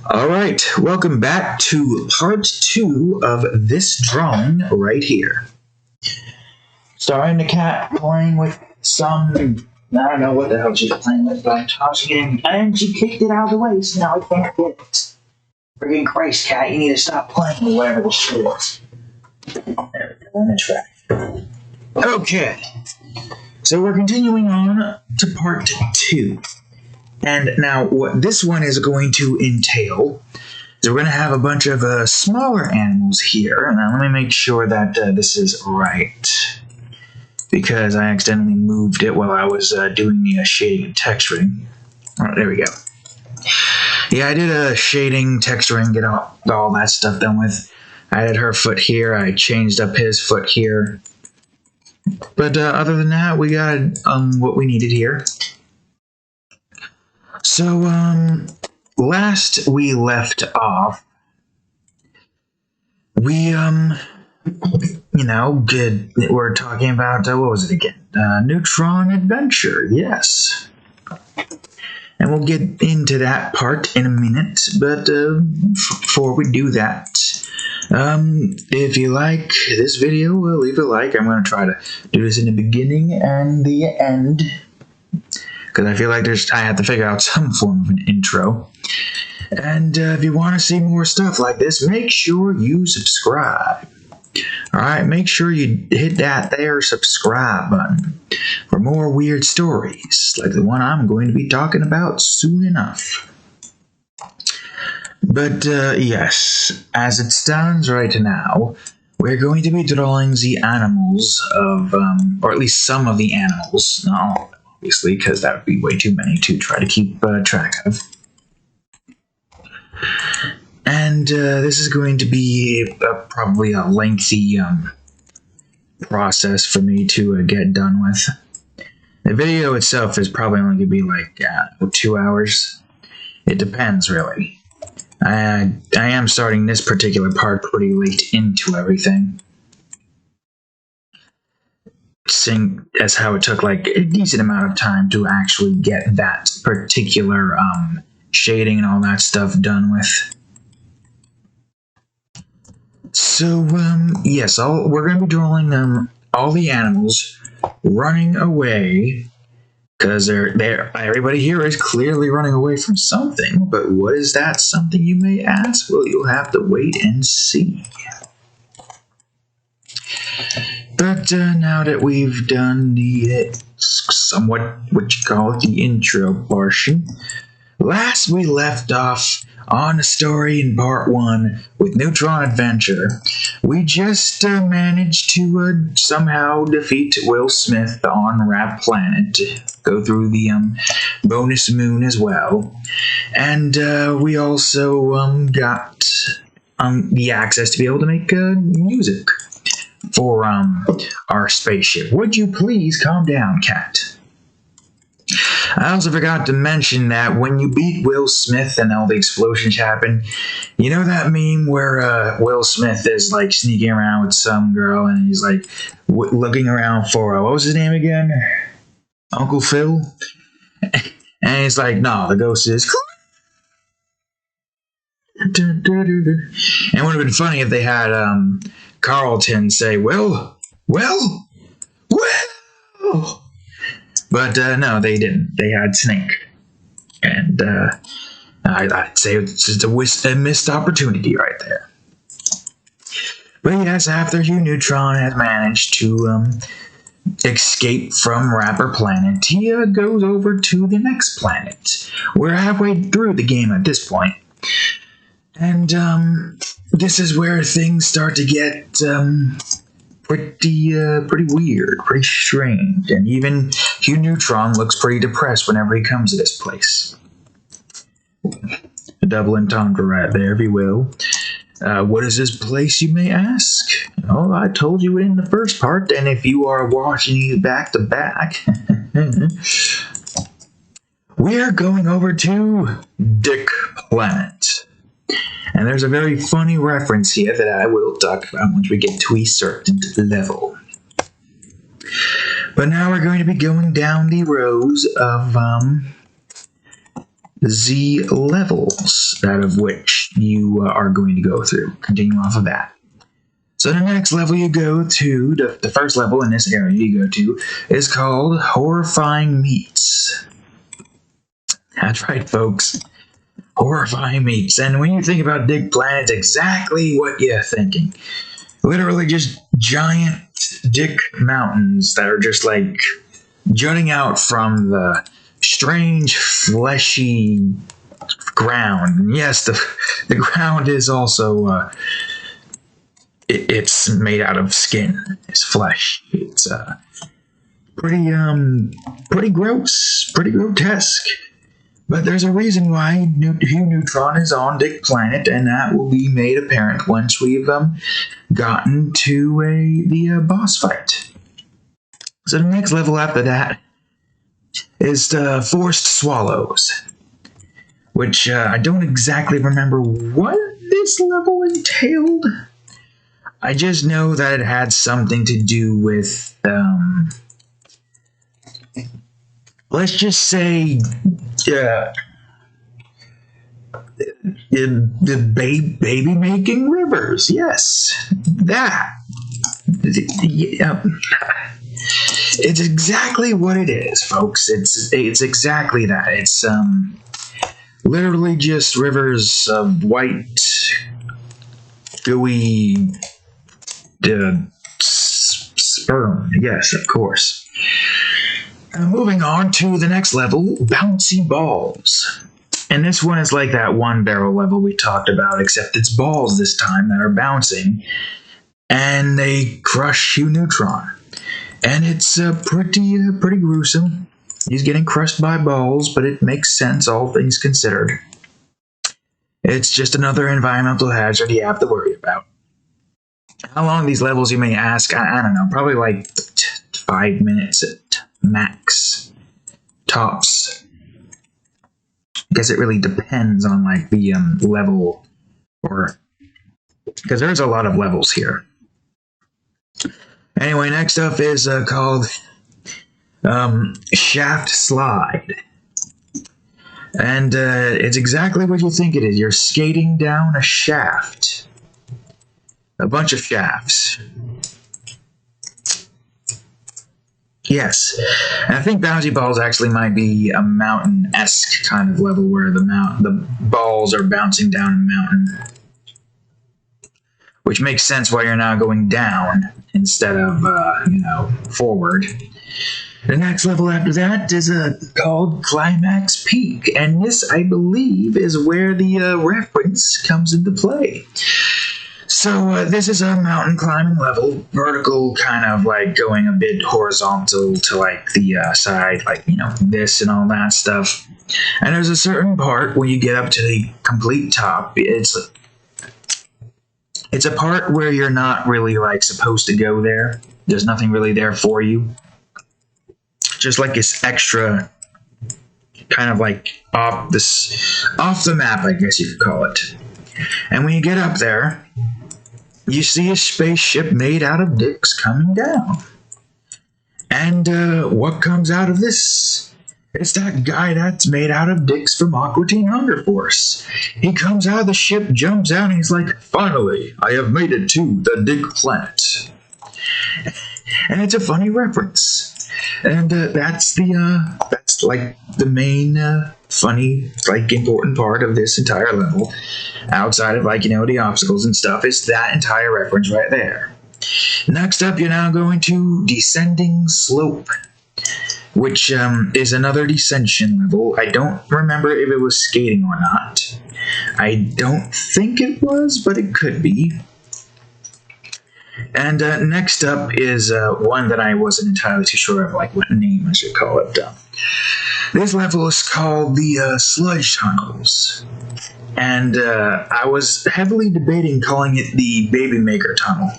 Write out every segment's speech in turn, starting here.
Alright, welcome back to part 2 of this drawing right here. Starring the cat playing with some... I don't know what the hell she's playing with, but I'm tossing it in, and she kicked it out of the way, so now I can't get it. Friggin' Christ, cat, you need to stop playing with whatever this shit is. There we go, on the track. Okay, so we're continuing on to part 2. And now what this one is going to entail is we're going to have a bunch of smaller animals here. Now let me make sure that this is right, because I accidentally moved it while I was doing the shading and texturing. Alright, there we go. Yeah, I did shading, texturing, get all that stuff done with. I added her foot here, I changed up his foot here. But other than that, we got what we needed here. So, last we left off, we, we're talking about, what was it again? Neutron Adventure, yes. And we'll get into that part in a minute, but before we do that, if you like this video, leave a like. I'm going to try to do this in the beginning and the end, because I feel like I have to figure out some form of an intro. And if you want to see more stuff like this, make sure you subscribe. Alright, make sure you hit that there subscribe button for more weird stories, like the one I'm going to be talking about soon enough. But yes, as it stands right now, we're going to be drawing the animals of, or at least some of the animals, not all, obviously, because that would be way too many to try to keep track of. And this is going to be probably a lengthy process for me to get done with. The video itself is probably only going to be like 2 hours. It depends, really. I am starting this particular part pretty late into everything, seeing as how it took like a decent amount of time to actually get that particular shading and all that stuff done with. So yes, we're going to be drawing all the animals running away, because everybody here is clearly running away from something. But what is that something, you may ask? Well, you'll have to wait and see. But now that we've done the somewhat, what you call it, the intro portion, last we left off on the story in part 1 with Neutron Adventure, we just managed to somehow defeat Will Smith on Rap Planet, go through the bonus moon as well, and we also got the access to be able to make music for our spaceship. Would you please calm down, cat? I also forgot to mention that when you beat Will Smith and all the explosions happen, you know that meme where Will Smith is like sneaking around with some girl and he's like looking around for, what was his name again? Uncle Phil? And he's like, no, the ghost is... And it would have been funny if they had Carlton say, well. But no, they didn't. They had Snake. And I'd say it's just a missed opportunity right there. But yes, after Hugh Neutron has managed to escape from Rapper Planet, he goes over to the next planet. We're halfway through the game at this point. And this is where things start to get pretty weird, pretty strange, and even Hugh Neutron looks pretty depressed whenever he comes to this place. A double entendre right there, if you will. What is this place, you may ask? Oh, I told you in the first part, and if you are watching these back to back, we're going over to Dick Planet. And there's a very funny reference here that I will talk about once we get to a certain level. But now we're going to be going down the rows of the levels, that of which you are going to go through. Continue off of that. So the next level you go to, the first level in this area you go to, is called Horrifying Meats. That's right, folks. Horrifying Meats. And when you think about Dig Planet, it's exactly what you're thinking. Literally just giant dick mountains that are just like jutting out from the strange, fleshy ground. And yes, the ground is also it's made out of skin. It's flesh. It's pretty gross, pretty grotesque. But there's a reason why Hugh Neutron is on Dig Planet, and that will be made apparent once we've gotten to the boss fight. So the next level after that is the Forced Swallows, which I don't exactly remember what this level entailed. I just know that it had something to do with, let's just say, the baby making rivers. Yes, that. It's exactly what it is, folks. It's exactly that. It's literally just rivers of white, gooey sperm. Yes, of course. Moving on to the next level, Bouncy Balls. And this one is like that one barrel level we talked about, except it's balls this time that are bouncing, and they crush Hugh Neutron. And it's pretty gruesome. He's getting crushed by balls, but it makes sense, all things considered. It's just another environmental hazard you have to worry about. How long these levels, you may ask? I don't know, probably like 5 minutes at max, tops. I guess it really depends on like the level, or because there's a lot of levels here. Anyway, next up is called Shaft Slide. And it's exactly what you think it is. You're skating down a shaft. A bunch of shafts. Yes. And I think Bouncy Balls actually might be a mountain-esque kind of level where the balls are bouncing down a mountain. Which makes sense why you're now going down instead of, forward. The next level after that is called Climax Peak, and this, I believe, is where the reference comes into play. So this is a mountain climbing level, vertical, kind of like going a bit horizontal to like the side, like, this and all that stuff. And there's a certain part when you get up to the complete top, it's a part where you're not really like supposed to go there. There's nothing really there for you. Just like this extra kind of like off the map, I guess you could call it. And when you get up there, you see a spaceship made out of dicks coming down. And what comes out of this? It's that guy that's made out of dicks from Aqua Teen Hunger Force. He comes out of the ship, jumps out, and he's like, "Finally, I have made it to the Dig Planet." And it's a funny reference. And that's like the main funny, like important part of this entire level. Outside of the obstacles and stuff, is that entire reference right there. Next up, you're now going to Descending Slope, which is another descension level. I don't remember if it was skating or not. I don't think it was, but it could be. And next up is one that I wasn't entirely too sure of, like what name I should call it. This level is called the Sludge Tunnels. And I was heavily debating calling it the Baby Maker Tunnel,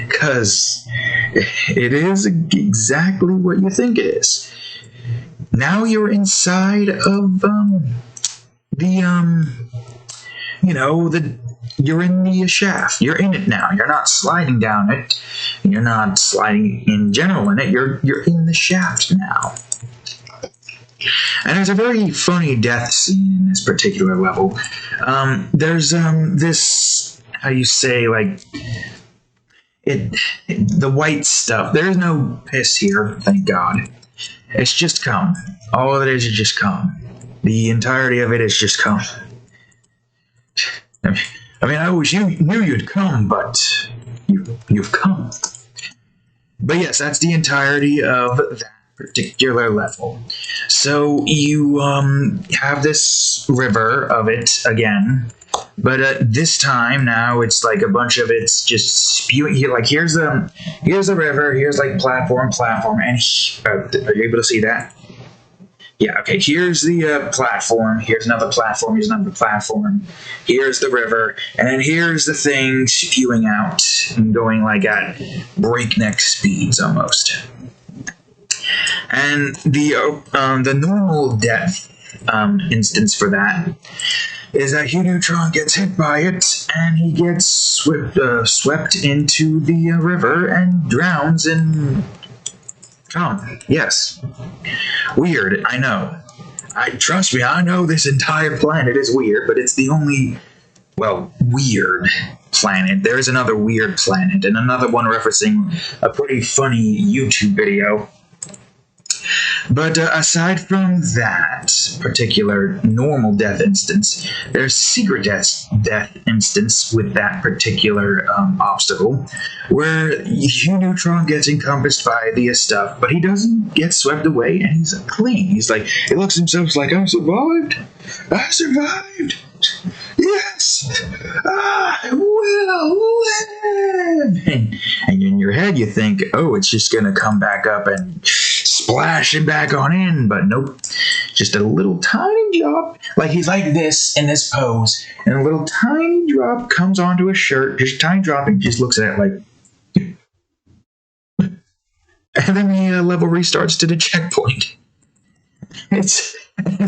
because it is exactly what you think it is. Now you're inside of you're in the shaft. You're in it now. You're not sliding down it. You're not sliding in general in it. You're in the shaft now. And there's a very funny death scene in this particular level. There's this, how you say, like, the white stuff. There's no piss here, thank God. It's just cum. All of it is just cum. The entirety of it is just cum. I mean, I always knew you'd come, but you've come. But yes, that's the entirety of that particular level. So you have this river of it again, but this time now it's like a bunch of it's just spewing here. Like here's a river, here's like platform, and are you able to see that? Yeah, okay, here's the platform, here's another platform, here's another platform, here's the river, and then here's the thing spewing out and going like at breakneck speeds almost. And the normal death instance for that is that Hugh Neutron gets hit by it, and he gets swept into the river and drowns in cum. Yes. Weird, I know. Trust me, I know this entire planet is weird, but it's the only, well, weird planet. There is another weird planet, and another one referencing a pretty funny YouTube video. But aside from that particular normal death instance, there's secret death instance with that particular obstacle, where Hugh Neutron gets encompassed by the stuff, but he doesn't get swept away, and he's clean. He's like, he looks at himself like, I survived! I survived! Yes! I will live! And in your head you think, oh, it's just gonna come back up and splash it back on in, but nope. Just a little tiny drop. Like he's like this in this pose, and a little tiny drop comes onto his shirt, just a tiny drop, and he just looks at it like... And then the level restarts to the checkpoint. It's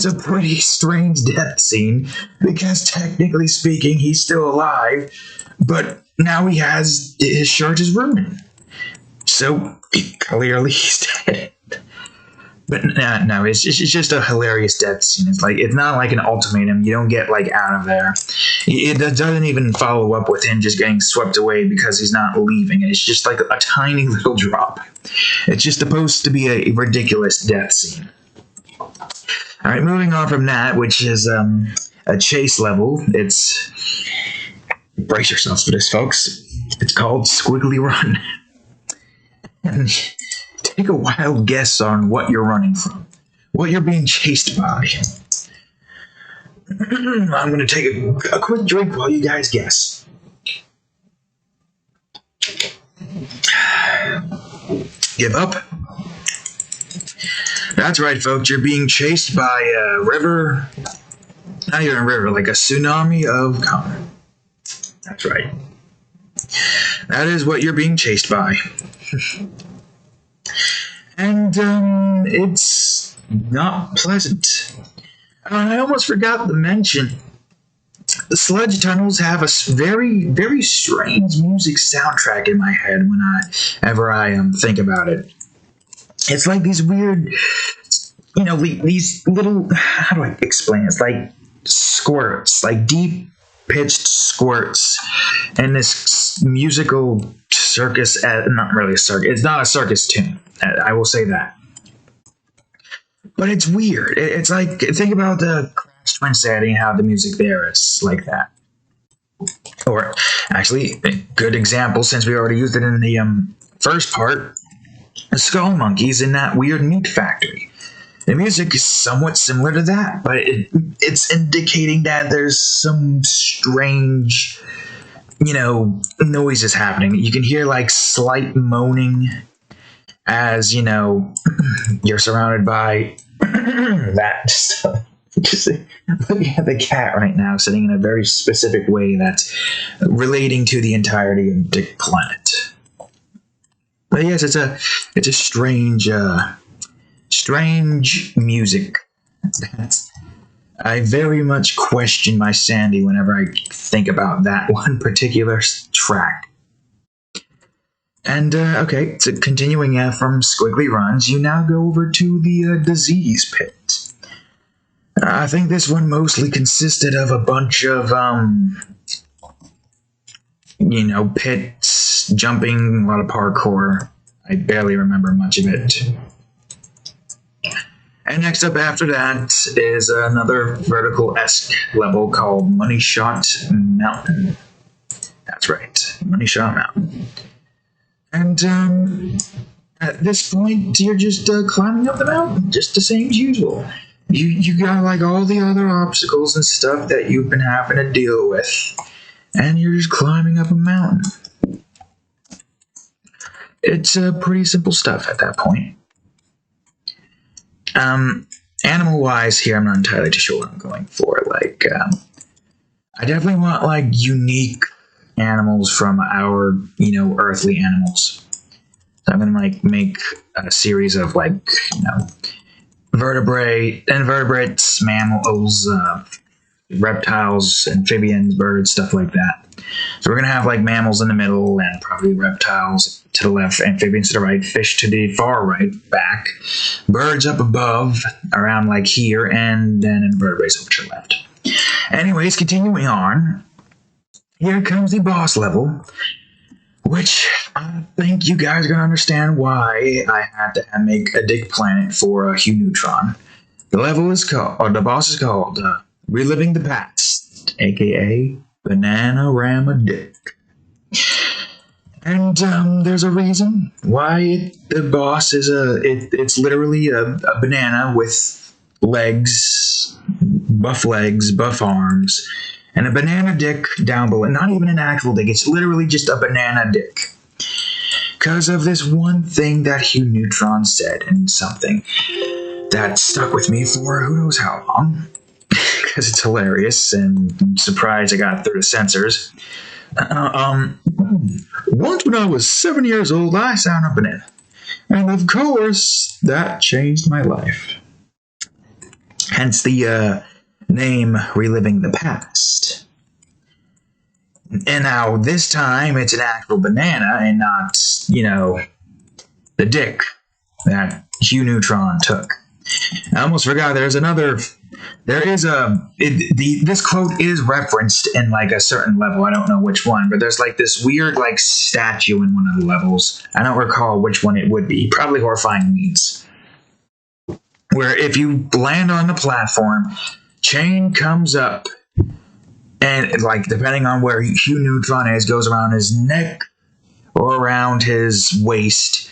a pretty strange death scene, because technically speaking, he's still alive, but now his shirt is ruined. So, clearly he's dead. But no, it's just a hilarious death scene. It's not like an ultimatum. You don't get like out of there. It doesn't even follow up with him just getting swept away because he's not leaving. It's just like a tiny little drop. It's just supposed to be a ridiculous death scene. All right, moving on from that, which is a chase level. It's, brace yourselves for this, folks. It's called Squiggly Run. And take a wild guess on what you're running from, what you're being chased by. I'm going to take a quick drink while you guys guess. Give up? That's right, folks. You're being chased by a river. Not even a river, like a tsunami of cum. That's right. That is what you're being chased by. And it's not pleasant. I almost forgot to mention, the Sludge Tunnels have a very, very strange music soundtrack in my head whenever I think about it. It's like these weird, these little, how do I explain it? It's like squirts, like deep-pitched squirts, and this musical circus, not really a circus, it's not a circus tune, I will say that. But it's weird. It's like, think about the Crash Twin setting, how the music there is like that. Or, actually, a good example, since we already used it in the first part, the Skull Monkeys in that weird meat factory. The music is somewhat similar to that, but it's indicating that there's some strange, noises happening. You can hear like slight moaning as, you're surrounded by that stuff. Just looking at the cat right now, sitting in a very specific way that's relating to the entirety of the planet. But yes, it's a strange music. I very much question my sanity whenever I think about that one particular track. And, okay, so continuing from Squiggly Runs, you now go over to the disease pit. I think this one mostly consisted of a bunch of, pits, jumping, a lot of parkour. I barely remember much of it. And next up after that is another vertical-esque level called Money Shot Mountain. That's right, Money Shot Mountain. And at this point, you're just climbing up the mountain, just the same as usual. You got like all the other obstacles and stuff that you've been having to deal with, and you're just climbing up a mountain. It's pretty simple stuff at that point. Animal-wise here, I'm not entirely sure what I'm going for. Like, I definitely want like unique animals from our, earthly animals. So I'm gonna like make a series of like, invertebrates, mammals, reptiles, amphibians, birds, stuff like that. So we're gonna have like mammals in the middle and probably reptiles to the left, amphibians to the right, fish to the far right, back, birds up above, around like here, and then invertebrates over to the left. Anyways, continuing on, here comes the boss level, which I think you guys are gonna understand why I had to make a dick planet for Hugh Neutron. The boss is called Reliving the Past, aka Bananarama Dick. And there's a reason why the boss is it's literally a banana with legs, buff arms, and a banana dick down below. Not even an actual dick, it's literally just a banana dick. Because of this one thing that Hugh Neutron said, and something that stuck with me for who knows how long. Because it's hilarious, and I'm surprised I got through the censors. Once when I was 7 years old, I found a banana. And of course, that changed my life. Hence the name Reliving the Past. And now, this time, it's an actual banana and not, the dick that Hugh Neutron took. I almost forgot this quote is referenced in like a certain level. I don't know which one, but there's like this weird like statue in one of the levels. I don't recall which one it would be. Probably Horrifying Meats. Where if you land on the platform, chain comes up and like depending on where Hugh Neutron is, goes around his neck or around his waist.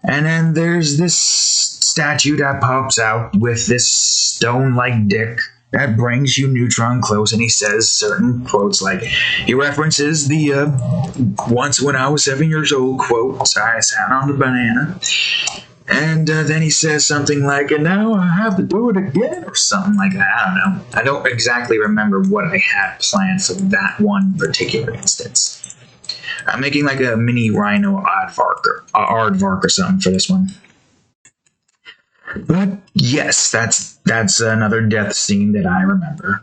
And then there's this statue that pops out with this stone-like dick that brings Hugh Neutron close, and he says certain quotes, like, he references the once when I was 7 years old quote, I sat on the banana, and then he says something like, and now I have to do it again, or something like that. I don't know. I don't exactly remember what I had planned for that one particular instance. I'm making like a mini rhino aardvark or something for this one. But yes, that's another death scene that I remember.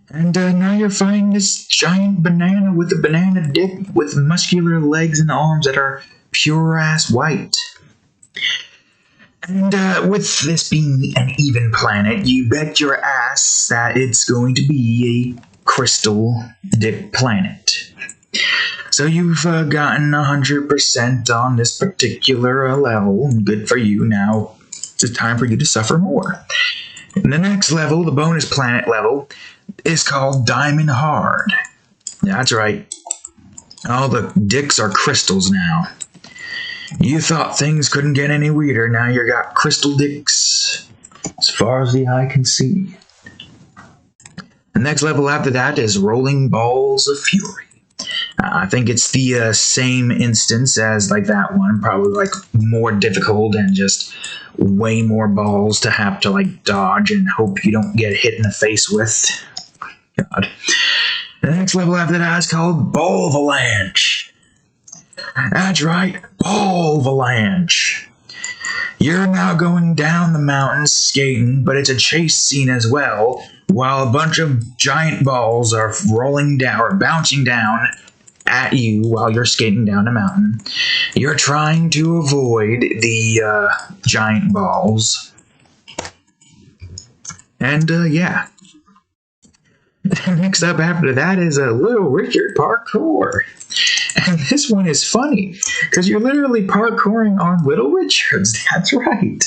And now you're fighting this giant banana with a banana dick with muscular legs and arms that are pure ass white. And with this being an even planet, you bet your ass that it's going to be a crystal dick planet. So you've gotten 100% on this particular level. Good for you. Now it's time for you to suffer more. And the next level, the bonus planet level, is called Diamond Hard. That's right. All the dicks are crystals now. You thought things couldn't get any weirder. Now you got crystal dicks as far as the eye can see. The next level after that is Rolling Balls of Fury. I think it's the same instance as like that one, probably like more difficult and just way more balls to have to like dodge and hope you don't get hit in the face with. God. The next level after that is called Ball Avalanche. That's right, Ball Avalanche. You're now going down the mountain skating, but it's a chase scene as well, while a bunch of giant balls are rolling down or bouncing down at you while you're skating down the mountain. You're trying to avoid the giant balls. And yeah. Next up after that is a Little Richard parkour. And this one is funny because you're literally parkouring on Little Richards. That's right.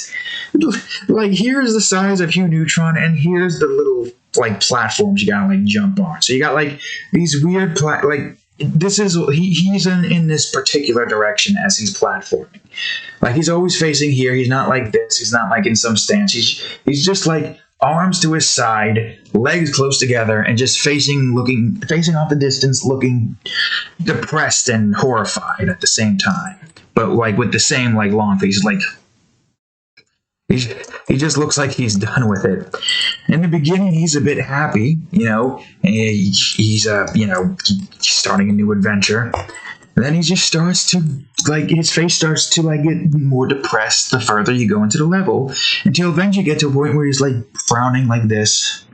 Like, here's the size of Hugh Neutron, and here's the little like platforms you gotta like jump on. So you got like these weird like this is he's in this particular direction as he's platforming. Like, he's always facing here. He's not like this. He's not like in some stance. He's just like arms to his side, legs close together, and just facing off the distance, looking depressed and horrified at the same time. But like with the same like long face, like he just looks like he's done with it. In the beginning, he's a bit happy, and he's starting a new adventure. And then he just starts to, like, his face starts to, like, get more depressed the further you go into the level, until eventually you get to a point where he's, like, frowning like this.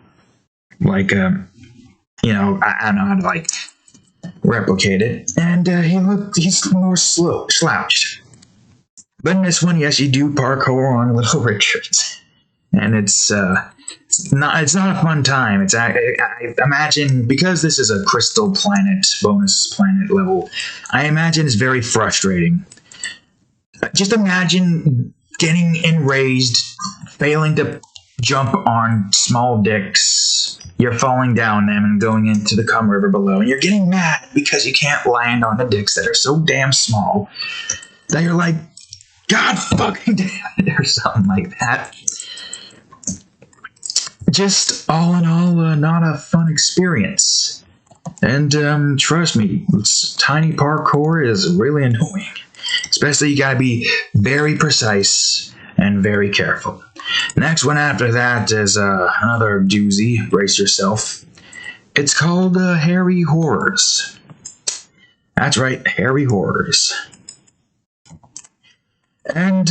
Like, I don't know how to, like, replicate it. And he's more slouched. But in this one, yes, you do parkour on Little Richards. And it's not a fun time. I imagine, because this is a Crystal Planet bonus planet level, I imagine it's very frustrating. Just imagine getting enraged, failing to jump on small dicks. You're falling down them and going into the cum river below, and you're getting mad because you can't land on the dicks that are so damn small that you're like, God fucking damn it, or something like that. Just all in all, not a fun experience. And trust me, tiny parkour is really annoying. Especially, you gotta be very precise and very careful. Next one after that is another doozy. Brace yourself. It's called Hairy Horrors. That's right, Hairy Horrors. And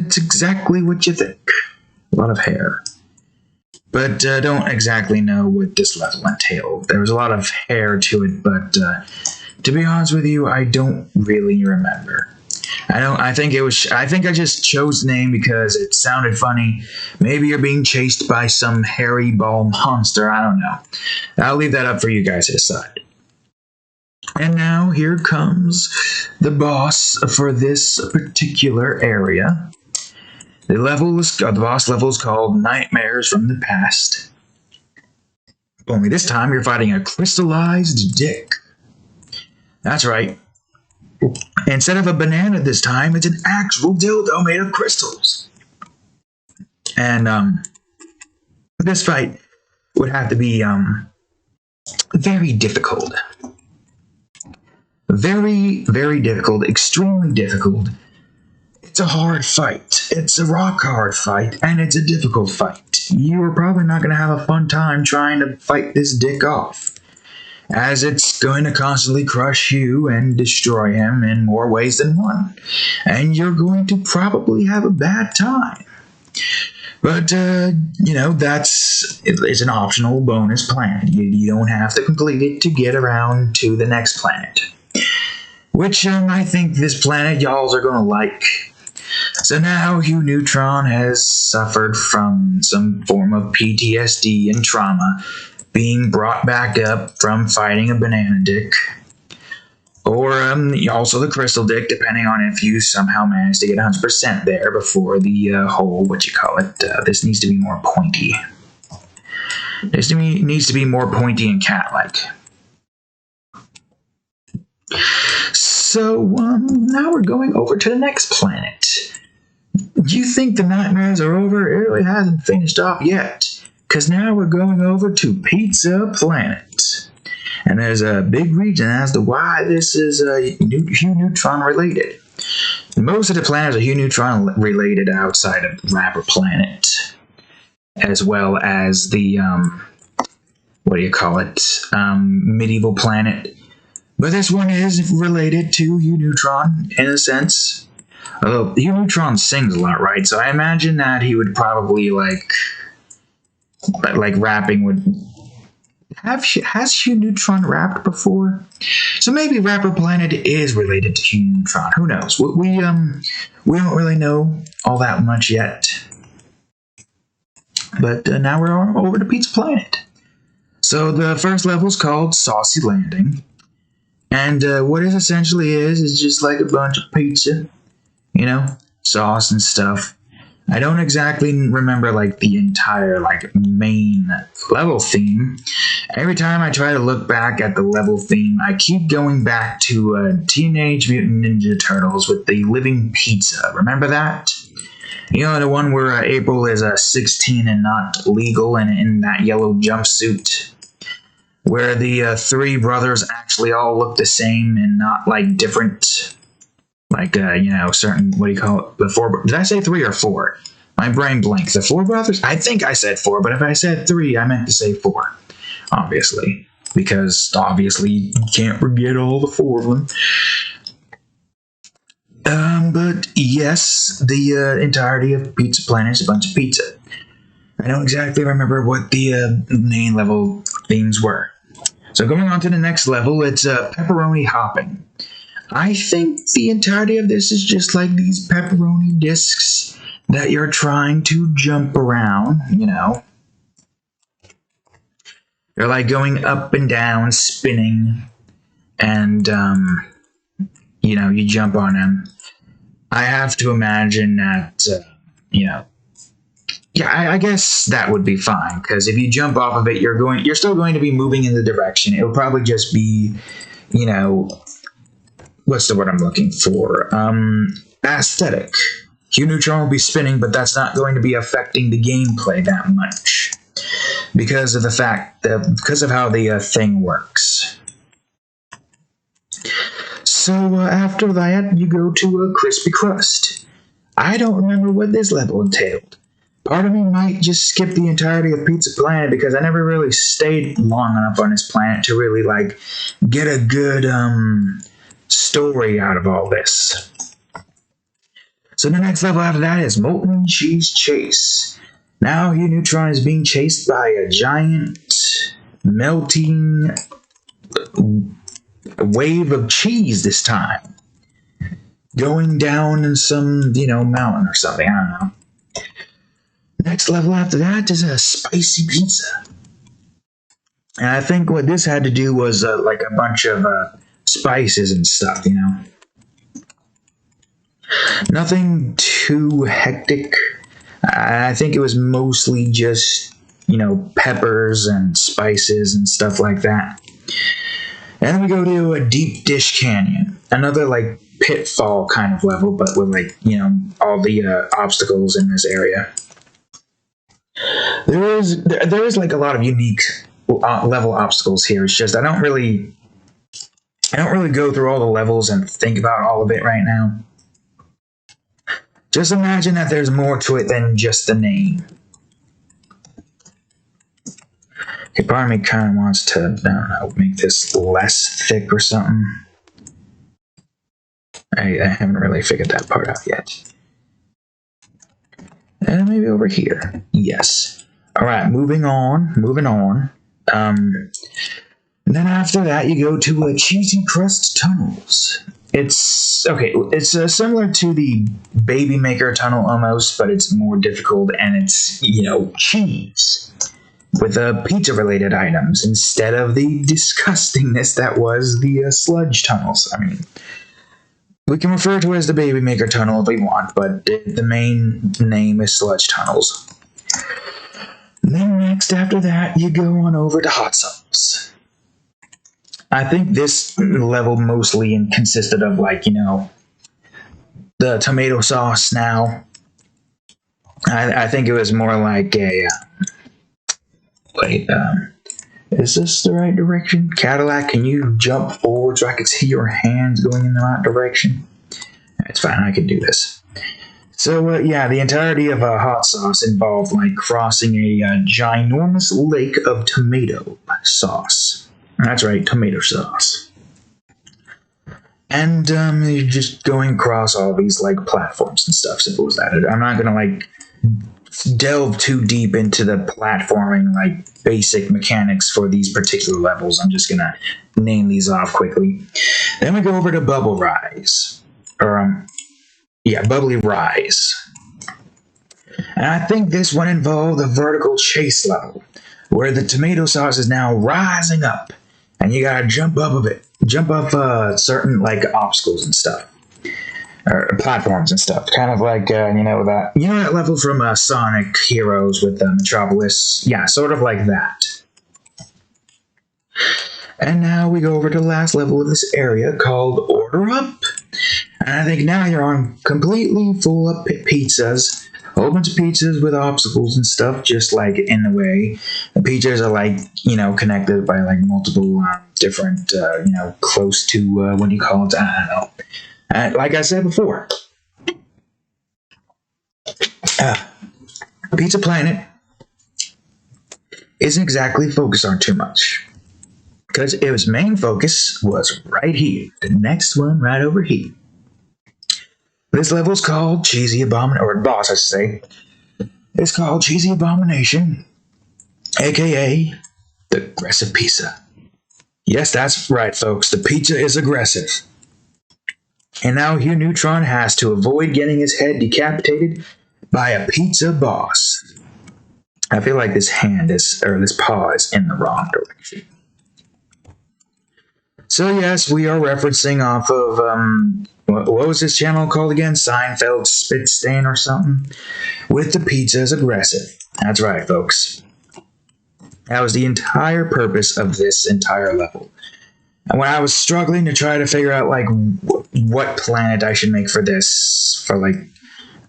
it's exactly what you think. A lot of hair. But don't exactly know what this level entailed. There was a lot of hair to it, but to be honest with you, I don't really remember. I think I just chose the name because it sounded funny. Maybe you're being chased by some hairy ball monster. I don't know. I'll leave that up for you guys to decide. And now here comes the boss for this particular area. The boss level is called Nightmares from the Past. Only this time you're fighting a crystallized dick. That's right. Instead of a banana this time, it's an actual dildo made of crystals. And this fight would have to be very difficult. Very, very difficult. Extremely difficult. It's a hard fight. It's a rock hard fight, and it's a difficult fight. You are probably not going to have a fun time trying to fight this dick off, as it's going to constantly crush you and destroy him in more ways than one, and you're going to probably have a bad time. But, it's an optional bonus planet. You don't have to complete it to get around to the next planet, which I think this planet y'alls are going to like. So now Hugh Neutron has suffered from some form of PTSD and trauma, being brought back up from fighting a banana dick, or also the crystal dick, depending on if you somehow manage to get 100% there before the whole, this needs to be more pointy. This needs to be more pointy and cat-like. So, now we're going over to the next planet. Do you think the nightmares are over? It really hasn't finished off yet, because now we're going over to Pizza Planet. And there's a big reason as to why this is Hugh Neutron related. Most of the planets are Hugh Neutron related outside of Rapper Planet, as well as the, Medieval Planet. But this one is related to Hugh Neutron, in a sense. Although, Hugh Neutron sings a lot, right? So I imagine that he would probably, like rapping would... Has Hugh Neutron rapped before? So maybe Rapper Planet is related to Hugh Neutron. Who knows? We don't really know all that much yet. But now we're on over to Pizza Planet. So the first level is called Saucy Landing. And what it essentially is just like a bunch of pizza, you know, sauce and stuff. I don't exactly remember like the entire like main level theme. Every time I try to look back at the level theme, I keep going back to Teenage Mutant Ninja Turtles with the living pizza. Remember that? You know, the one where April is 16 and not legal and in that yellow jumpsuit? Where the three brothers actually all look the same and not like different. Like, certain, what do you call it? The four, did I say 3 or 4? My brain blanks. The 4 brothers? I think I said 4, but if I said 3, I meant to say 4. Obviously. Because, obviously, you can't forget all the 4 of them. But, yes, the entirety of Pizza Planet is a bunch of pizza. I don't exactly remember what the main level themes were. So, going on to the next level, it's pepperoni hopping. I think the entirety of this is just like these pepperoni discs that you're trying to jump around, you know. They're like going up and down, spinning, and, you jump on them. I have to imagine that, yeah, I guess that would be fine, because if you jump off of it, you're still going to be moving in the direction. It'll probably just be, what's the word I'm looking for? Aesthetic. Hugh Neutron will be spinning, but that's not going to be affecting the gameplay that much because of how the thing works. So after that, you go to a crispy crust. I don't remember what this level entailed. Part of me might just skip the entirety of Pizza Planet because I never really stayed long enough on this planet to really get a good story out of all this. So the next level after that is Molten Cheese Chase. Now Hugh Neutron is being chased by a giant melting wave of cheese this time. Going down in some, mountain or something, I don't know. Next level after that is a spicy pizza. And I think what this had to do was like a bunch of spices and stuff, Nothing too hectic. I think it was mostly just, peppers and spices and stuff like that. And then we go to a Deep Dish Canyon. Another, pitfall kind of level, but with, all the obstacles in this area. There is a lot of unique level obstacles here. It's just I don't really go through all the levels and think about all of it right now. Just imagine that there's more to it than just the name. Okay, part of me kind of wants to, I don't know, make this less thick or something. I haven't really figured that part out yet. And maybe over here. Yes. Alright, moving on. And then after that, you go to Cheesy Crust Tunnels. It's similar to the Baby Maker Tunnel almost, but it's more difficult and it's, cheese. With pizza-related items instead of the disgustingness that was the Sludge Tunnels. I mean, we can refer to it as the Baby Maker Tunnel if we want, but the main name is Sludge Tunnels. And then next after that, you go on over to Hot Sauce. I think this level mostly consisted of, the tomato sauce now. I think it was more like a... is this the right direction? Cadillac, can you jump forward so I can see your hands going in the right direction? It's fine, I can do this. So, the entirety of Hot Sauce involved, crossing a ginormous lake of tomato sauce. That's right, tomato sauce. And, you're just going across all these, platforms and stuff, simple as that. I'm not gonna, delve too deep into the platforming, basic mechanics for these particular levels. I'm just gonna name these off quickly. Then we go over to Bubbly Rise. And I think this one involved a vertical chase level, where the tomato sauce is now rising up, and you gotta jump up a bit, jump up certain like obstacles and stuff, or platforms and stuff. Kind of like that level from Sonic Heroes with Metropolis. Yeah, sort of like that. And now we go over to the last level of this area called Order Up. And I think now you're on completely full up pizzas. A whole bunch of pizzas with obstacles and stuff just like in the way. The pizzas are like, connected by like multiple different, close to, what do you call it? I don't know. Like I said before, Pizza Planet isn't exactly focused on too much. Because its main focus was right here. The next one right over here. This level's called Cheesy Abomination, or boss I should say. It's called Cheesy Abomination, aka the Aggressive Pizza. Yes, that's right, folks. The pizza is aggressive. And now Hugh Neutron has to avoid getting his head decapitated by a pizza boss. I feel like this paw is in the wrong direction. So yes, we are referencing off of, what was this channel called again? Seinfeld Spitstain or something? With the pizza is aggressive. That's right, folks. That was the entire purpose of this entire level. And when I was struggling to try to figure out, like, what planet I should make for this,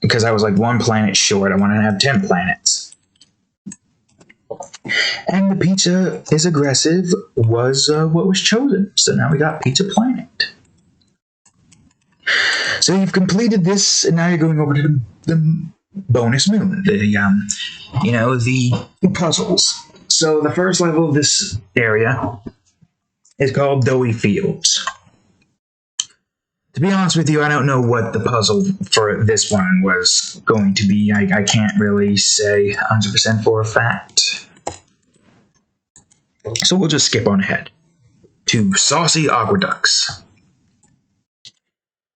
because I was, like, one planet short, I wanted to have 10 planets. And the pizza is aggressive was what was chosen. So now we got Pizza Planet. So you've completed this, and now you're going over to the bonus moon, the puzzles. So the first level of this area is called Doughy Fields. To be honest with you, I don't know what the puzzle for this one was going to be. I can't really say 100% for a fact. So we'll just skip on ahead to Saucy Aqueducts.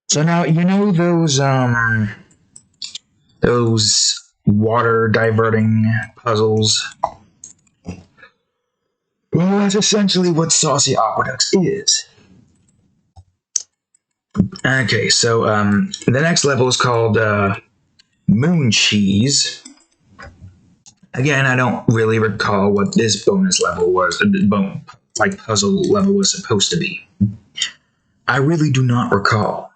So now, those water diverting puzzles? Well, that's essentially what Saucy Aqueducts is. Okay, so the next level is called Moon Cheese. Again, I don't really recall what this bonus level was, puzzle level was supposed to be. I really do not recall.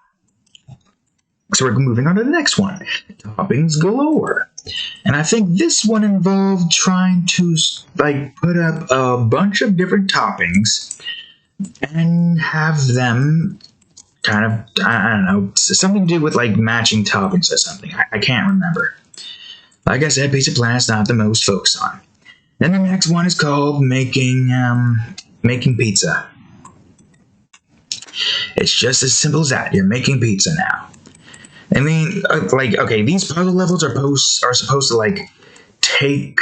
So we're moving on to the next one. Toppings galore. And I think this one involved trying to, put up a bunch of different toppings and have them kind of, I don't know, something to do with, matching toppings or something. I can't remember. Like I said, Pizza Planet's not the most focused on. Then the next one is called making pizza. It's just as simple as that. You're making pizza now. I mean, okay, these puzzle levels are supposed to, take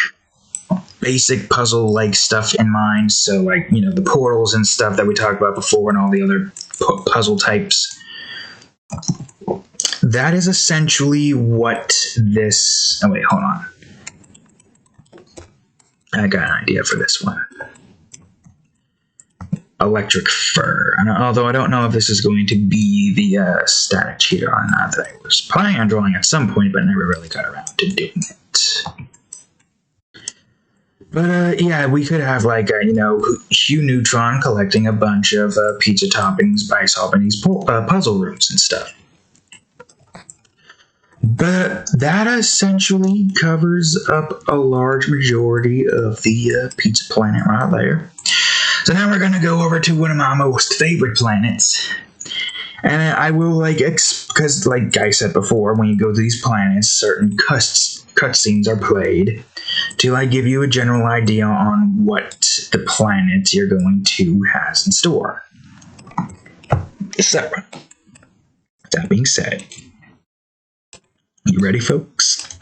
basic puzzle-like stuff in mind. So, the portals and stuff that we talked about before and all the other puzzle types. That is essentially what this... Oh, wait, hold on. I got an idea for this one. Electric Fur. Although I don't know if this is going to be the static cheater or not that I was planning on drawing at some point, but never really got around to doing it. But, yeah, we could have, Hugh Neutron collecting a bunch of pizza toppings by solving these puzzle rooms and stuff. But that essentially covers up a large majority of the Pizza Planet right there. So now we're going to go over to one of my most favorite planets. And I will, because like I said before, when you go to these planets, certain cutscenes are played to, give you a general idea on what the planet you're going to has in store. So, that being said, you ready, folks?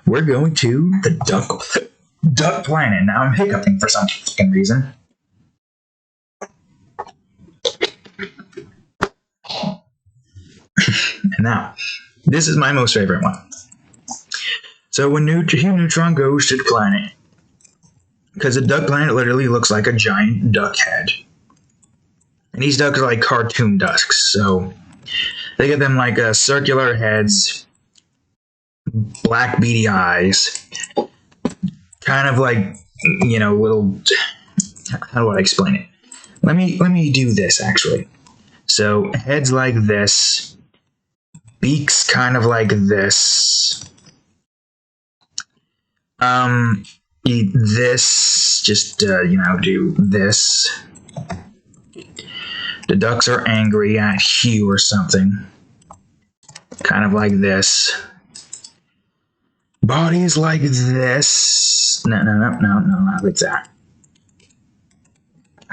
We're going to the Duck Planet. Now I'm hiccuping for some fucking reason. And now, this is my most favorite one. So when Hugh Neutron goes to the planet, because the duck planet literally looks like a giant duck head. And these ducks are like cartoon ducks, so they get them like circular heads, black beady eyes, kind of like, little, how do I explain it? Let me do this actually. So heads like this, beaks kind of like this. This, just do this. The ducks are angry at Hugh or something. Kind of like this. Bodies like this. No, not like that.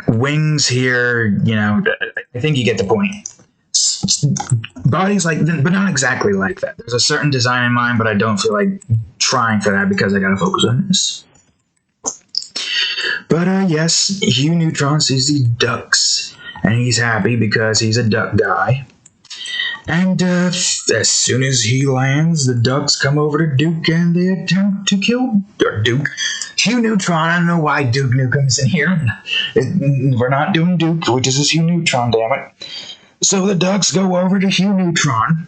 Wings here, I think you get the point. Bodies like, but not exactly like that. There's a certain design in mind, but I don't feel like trying for that because I gotta focus on this. But yes, Hugh Neutron sees these ducks, and he's happy because he's a duck guy. And as soon as he lands, the ducks come over to Duke and they attempt to kill Hugh Neutron. I don't know why Duke Nukem's in here. We're not doing Duke, which is Hugh Neutron, damn it. So the ducks go over to Hugh Neutron,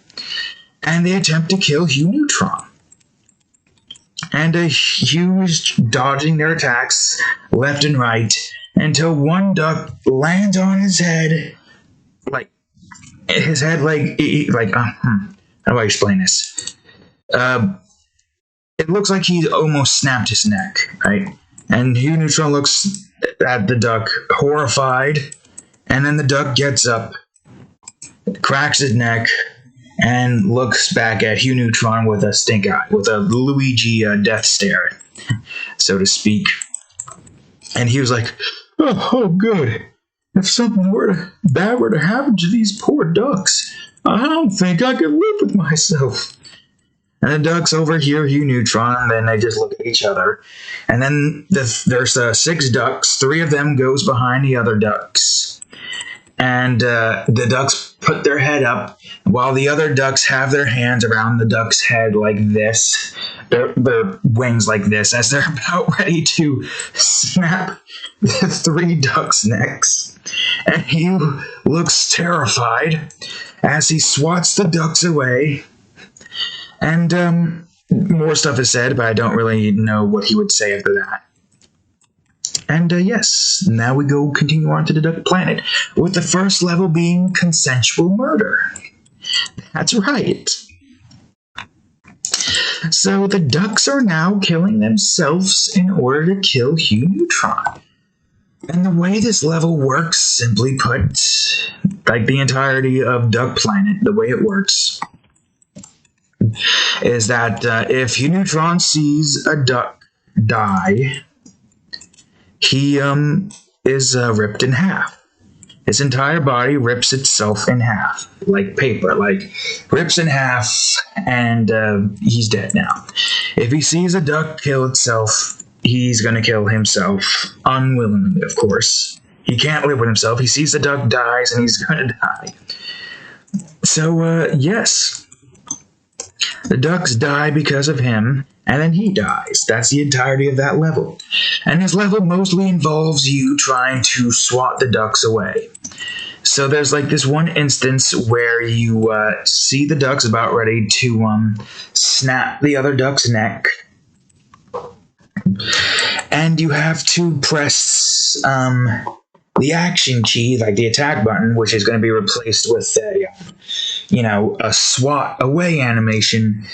and they attempt to kill Hugh Neutron. And Hugh is dodging their attacks left and right until one duck lands on his head, how do I explain this? It looks like he almost snapped his neck, right? And Hugh Neutron looks at the duck, horrified, and then the duck gets up, cracks his neck, and looks back at Hugh Neutron with a stink eye, with a Luigi death stare, so to speak. And he was like, oh good. If something bad were to happen to these poor ducks, I don't think I could live with myself. And the ducks overhear Hugh Neutron, and then they just look at each other. And then there's 6 ducks. 3 of them goes behind the other ducks. And the ducks put their head up, while the other ducks have their hands around the duck's head like this, their wings like this, as they're about ready to snap the 3 ducks' necks. And Hugh looks terrified as he swats the ducks away. And more stuff is said, but I don't really know what he would say after that. And yes, now we continue on to the Duck Planet, with the first level being Consensual Murder. That's right. So the ducks are now killing themselves in order to kill Hugh Neutron. And the way this level works, simply put, like the entirety of Duck Planet, the way it works, is that if Hugh Neutron sees a duck die, he is ripped in half. His entire body rips itself in half, like paper, rips in half, and he's dead now. If he sees a duck kill itself, he's going to kill himself, unwillingly, of course. He can't live with himself. He sees the duck dies, and he's going to die. So, yes, the ducks die because of him, and then he dies. That's the entirety of that level. And this level mostly involves you trying to swat the ducks away. So there's like this one instance where you see the ducks about ready to snap the other duck's neck. And you have to press the action key, like the attack button, which is going to be replaced with a swat away animation,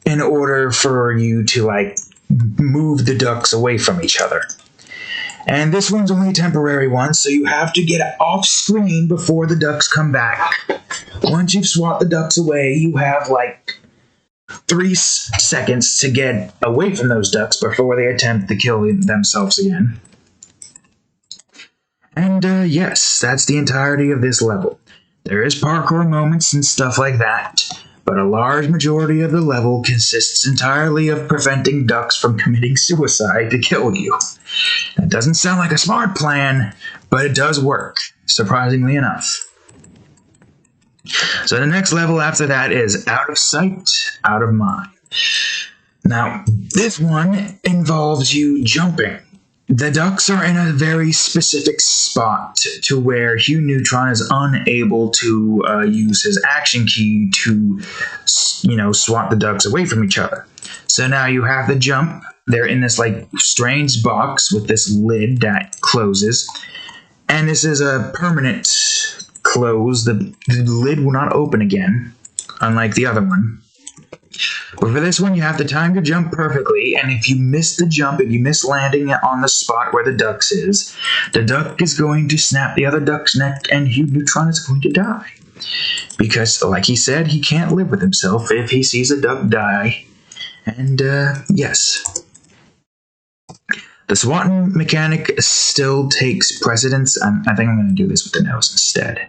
in order for you to move the ducks away from each other. And this one's only a temporary one, so you have to get off screen before the ducks come back. Once you've swat the ducks away, you have 3 seconds to get away from those ducks before they attempt to kill themselves again. And yes, that's the entirety of this level. There is parkour moments and stuff like that, but a large majority of the level consists entirely of preventing ducks from committing suicide to kill you. That doesn't sound like a smart plan, but it does work, surprisingly enough. So the next level after that is Out of Sight, Out of Mind. Now, this one involves you jumping. The ducks are in a very specific spot to where Hugh Neutron is unable to use his action key to, swat the ducks away from each other. So now you have to jump. They're in this strange box with this lid that closes, and this is a permanent close. The lid will not open again, unlike the other one. But for this one, you have to time your jump perfectly, and if you miss the jump, if you miss landing on the spot where the ducks is, the duck is going to snap the other duck's neck, and Hugh Neutron is going to die. Because, like he said, he can't live with himself if he sees a duck die. And, yes. The swatting mechanic still takes precedence. I think I'm going to do this with the nose instead.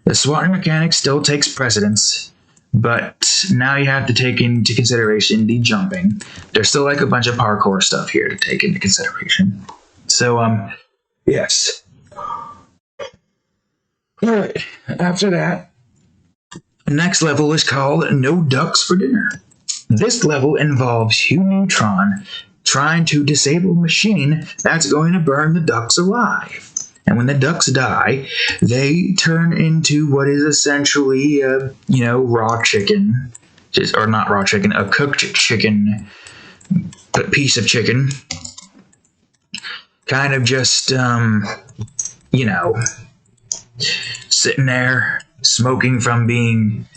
The swatting mechanic still takes precedence, but now you have to take into consideration the jumping. There's still a bunch of parkour stuff here to take into consideration. So, yes. Alright, after that, the next level is called No Ducks for Dinner. This level involves Hugh Neutron trying to disable a machine that's going to burn the ducks alive. And when the ducks die, they turn into what is essentially, raw chicken. Or not raw chicken, a cooked chicken, piece of chicken. Kind of just, sitting there, smoking from being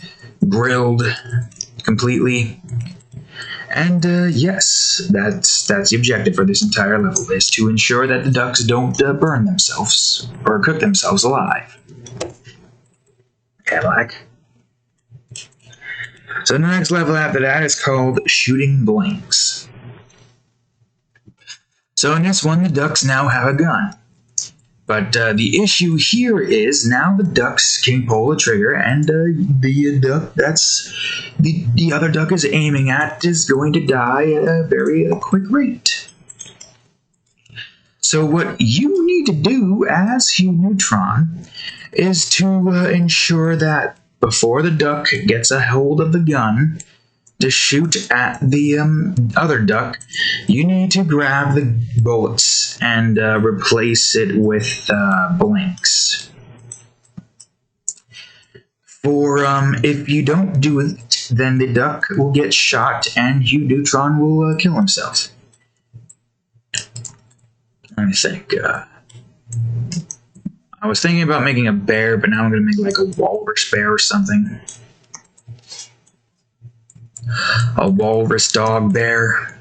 grilled completely. And, yes, that's the objective for this entire level, is to ensure that the ducks don't burn themselves or cook themselves alive. Cadillac. So the next level after that is called Shooting Blanks. So in this one, the ducks now have a gun. But the issue here is now the ducks can pull the trigger, and the duck that's the other duck is aiming at is going to die at a very quick rate. So what you need to do as Hugh Neutron is to ensure that before the duck gets a hold of the gun to shoot at the other duck, you need to grab the bullets and replace it with blanks. For if you don't do it, then the duck will get shot and Hugh Neutron will kill himself. Let me think. I was thinking about making a bear, but now I'm going to make a walrus bear or something. A walrus dog bear.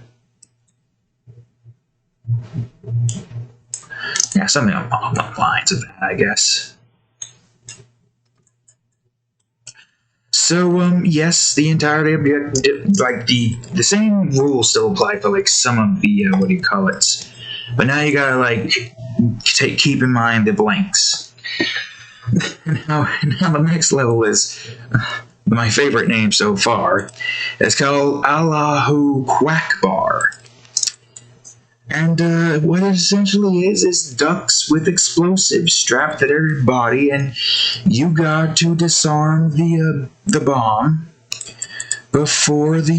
Yeah, something along the lines of that, I guess. So, yes, the entirety of the same rules still apply for some of the but now you gotta keep in mind the blanks. now the next level is my favorite name so far. It's called Allahu Quackbar. And what it essentially is ducks with explosives strapped to their body, and you got to disarm the bomb before the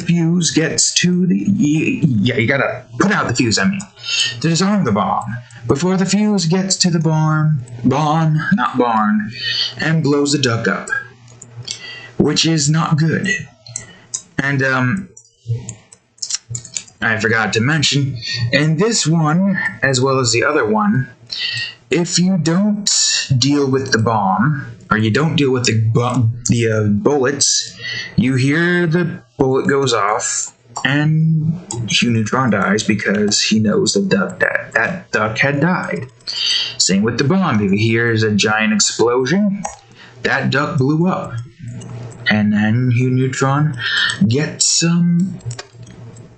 fuse gets to the... you gotta put out the fuse, to disarm the bomb before the fuse gets to the barn, and blows the duck up, which is not good. And, I forgot to mention, in this one, as well as the other one, if you don't deal with the bomb, or you don't deal with the bullets, you hear the bullet goes off, and Hugh Neutron dies because he knows that duck had died. Same with the bomb. If he hears a giant explosion, that duck blew up. And then Hugh Neutron gets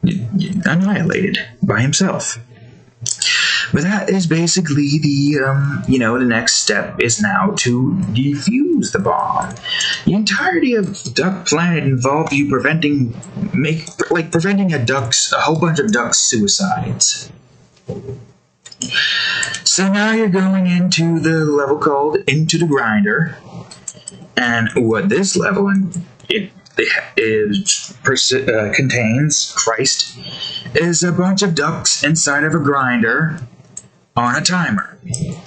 annihilated by himself. But that is basically the next step is now to defuse the bomb. The entirety of Duck Planet involved you preventing a whole bunch of duck suicides. So now you're going into the level called Into the Grinder, and what this level contains, Christ, is a bunch of ducks inside of a grinder on a timer.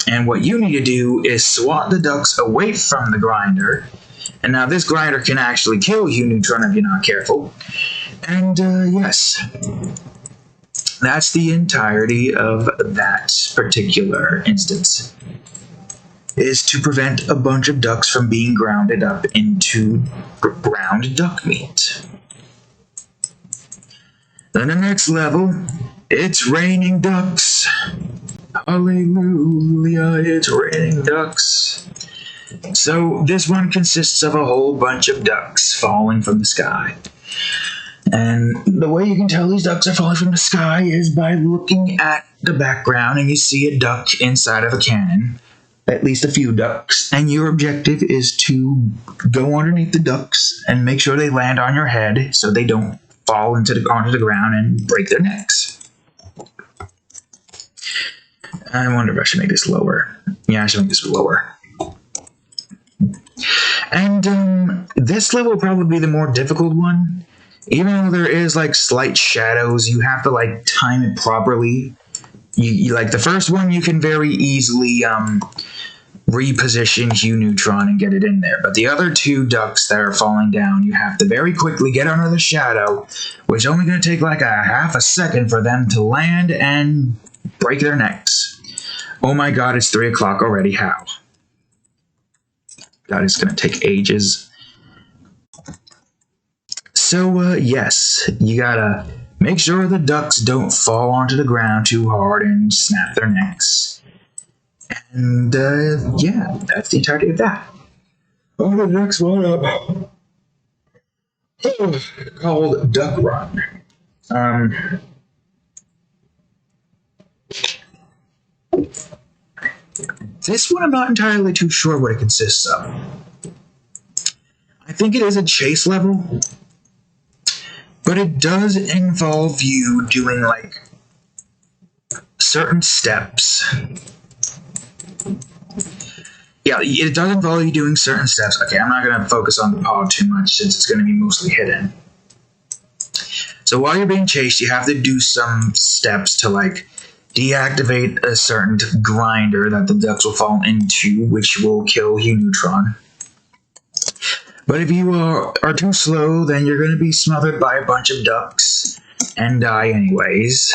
And what you need to do is swat the ducks away from the grinder. And now this grinder can actually kill Hugh Neutron if you're not careful. And yes, that's the entirety of that particular instance. Is to prevent a bunch of ducks from being grounded up into ground duck meat. Then the next level, it's raining ducks. Hallelujah, it's raining ducks. So this one consists of a whole bunch of ducks falling from the sky. And the way you can tell these ducks are falling from the sky is by looking at the background and you see a duck inside of a cannon. At least a few ducks, and your objective is to go underneath the ducks and make sure they land on your head so they don't fall onto the ground and break their necks. I wonder if I should make this lower. Yeah, I should make this lower. And this level will probably be the more difficult one. Even though there is like slight shadows, you have to like time it properly. You like the first one, you can very easily reposition Hugh Neutron and get it in there. But the other two ducks that are falling down, you have to very quickly get under the shadow, which is only going to take like a half a second for them to land and break their necks. Oh my god, it's 3 o'clock already. How? God, it's going to take ages. So, yes, you gotta make sure the ducks don't fall onto the ground too hard and snap their necks. And, yeah, that's the entirety of that. Oh, the next one up. Called Duck Run. This one I'm not entirely too sure what it consists of. I think it is a chase level. But it does involve you doing, like, certain steps. Yeah, it does involve you doing certain steps. Okay, I'm not going to focus on the pod too much since it's going to be mostly hidden. So while you're being chased, you have to do some steps to, like, deactivate a certain grinder that the ducks will fall into, which will kill Hugh Neutron. But if you are too slow, then you're going to be smothered by a bunch of ducks and die anyways.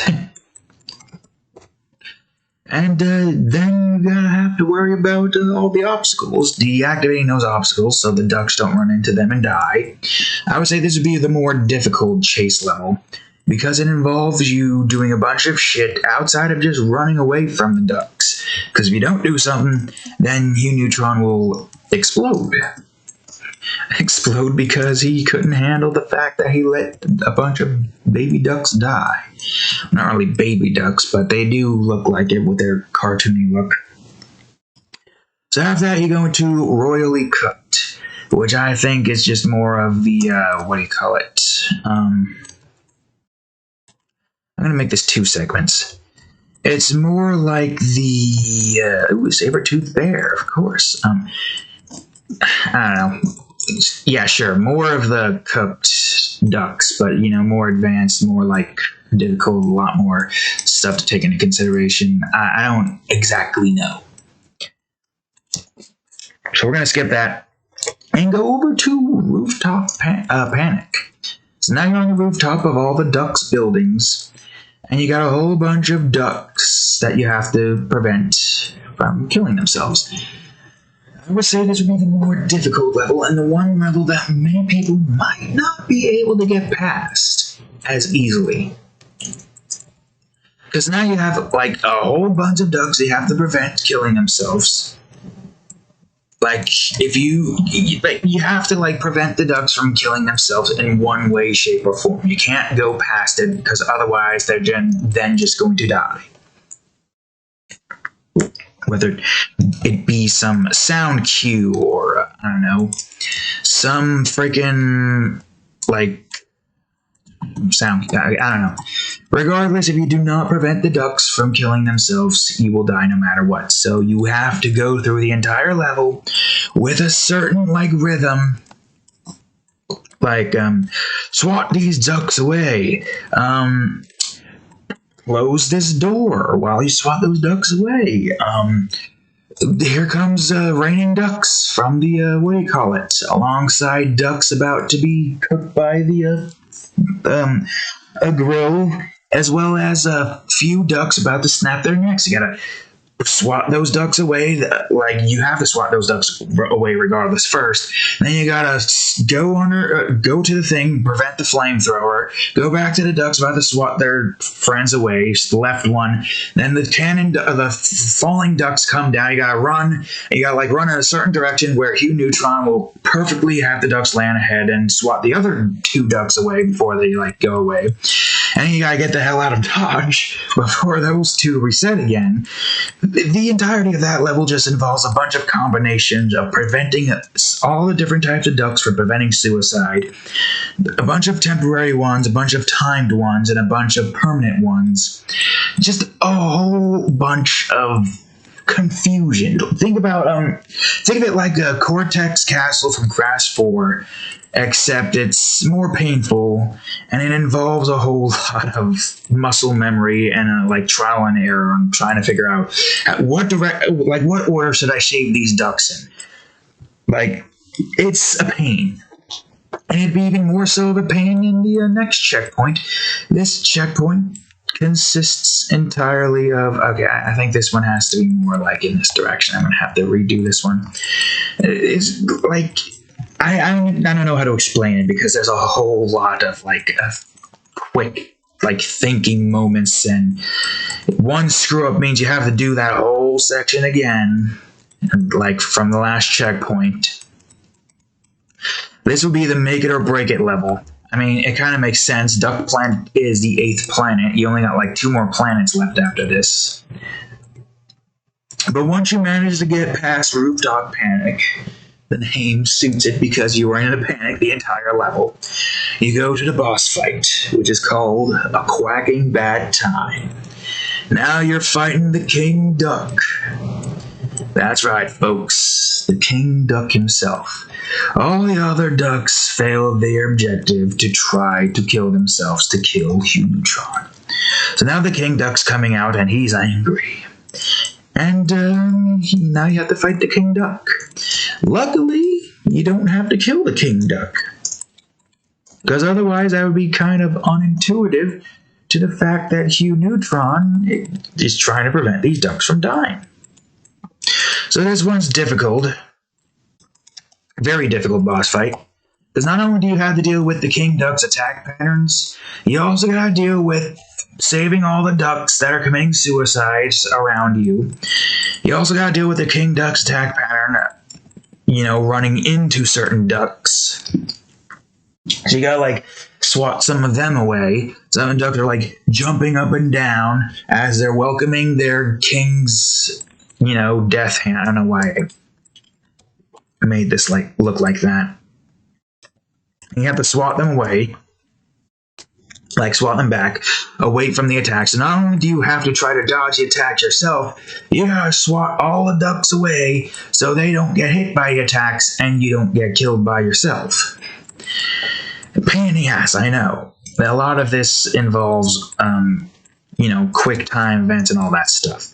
And then you're going to have to worry about all the obstacles, deactivating those obstacles so the ducks don't run into them and die. I would say this would be the more difficult chase level, because it involves you doing a bunch of shit outside of just running away from the ducks. Because if you don't do something, then Hugh Neutron will explode. Explode because he couldn't handle the fact that he let a bunch of baby ducks die. Not really baby ducks, but they do look like it with their cartoony look. So after that, you go into Royally Cooked, which I think is just more of the, what do you call it? I'm going to make this 2 segments. It's more like the, saber-toothed bear, of course. I don't know. Yeah, sure, more of the cooked ducks, but, you know, more advanced, more, like, difficult, a lot more stuff to take into consideration. I don't exactly know. So we're going to skip that and go over to Rooftop Panic. So now you're on the rooftop of all the ducks buildings, and you got a whole bunch of ducks that you have to prevent from killing themselves. I would say this would be the more difficult level, and the one level that many people might not be able to get past as easily. Because now you have, like, a whole bunch of ducks you have to prevent killing themselves. Like, if you have to, like, prevent the ducks from killing themselves in one way, shape, or form. You can't go past it, because otherwise they're then just going to die. Whether it be some sound cue or, I don't know, some freaking, like, sound, I don't know. Regardless, if you do not prevent the ducks from killing themselves, you will die no matter what. So you have to go through the entire level with a certain, like, rhythm like, swat these ducks away. Close this door while you swat those ducks away. Here comes raining ducks from the, what do you call it? Alongside ducks about to be cooked by the, a grill, as well as a few ducks about to snap their necks. You gotta swat those ducks away. Like, you have to swat those ducks away regardless first. And then you gotta go to the thing, prevent the flamethrower, go back to the ducks about to swat their friends away, left one. Then the falling ducks come down. You gotta run. You gotta run in a certain direction where Hugh Neutron will perfectly have the ducks land ahead and swat the other 2 ducks away before they go away. And you gotta get the hell out of Dodge before those 2 reset again. The entirety of that level just involves a bunch of combinations of preventing all the different types of ducks from preventing suicide, a bunch of temporary ones, a bunch of timed ones, and a bunch of permanent ones. Just a whole bunch of confusion. Think of it like a Cortex castle from Crash 4, except it's more painful, and it involves a whole lot of muscle memory and trial and error on trying to figure out what order should I shave these ducks in. It's a pain. And it'd be even more so of a pain in the next checkpoint. This checkpoint consists entirely of, okay, I think this one has to be more in this direction. I'm going to have to redo this one. It's I don't know how to explain it, because there's a whole lot of quick thinking moments, and one screw up means you have to do that whole section again, from the last checkpoint. This would be the make it or break it level. I mean, it kind of makes sense. Duck Planet is the 8th planet. You only got 2 more planets left after this. But once you manage to get past Rooftop Panic, the name suits it because you were in a panic the entire level, you go to the boss fight, which is called A Quacking Bad Time. Now you're fighting the King Duck. That's right, folks, the King Duck himself. All the other ducks failed their objective to try to kill themselves to kill Hugh Neutron. So now the King Duck's coming out and he's angry. And now you have to fight the King Duck. Luckily, you don't have to kill the King Duck, because otherwise that would be kind of unintuitive to the fact that Hugh Neutron is trying to prevent these ducks from dying. So this one's difficult. Very difficult boss fight. Because not only do you have to deal with the King Duck's attack patterns, you also got to deal with saving all the ducks that are committing suicides around you. You also got to deal with the King Duck's attack pattern, running into certain ducks. So you got to swat some of them away. Some ducks are jumping up and down as they're welcoming their king's, death hand. I don't know why I made this look like that. You have to swat them away. Swat them back, away from the attack. So not only do you have to try to dodge the attack yourself, you gotta swat all the ducks away so they don't get hit by the attacks and you don't get killed by yourself. Pain in the ass, I know. A lot of this involves, quick time events and all that stuff.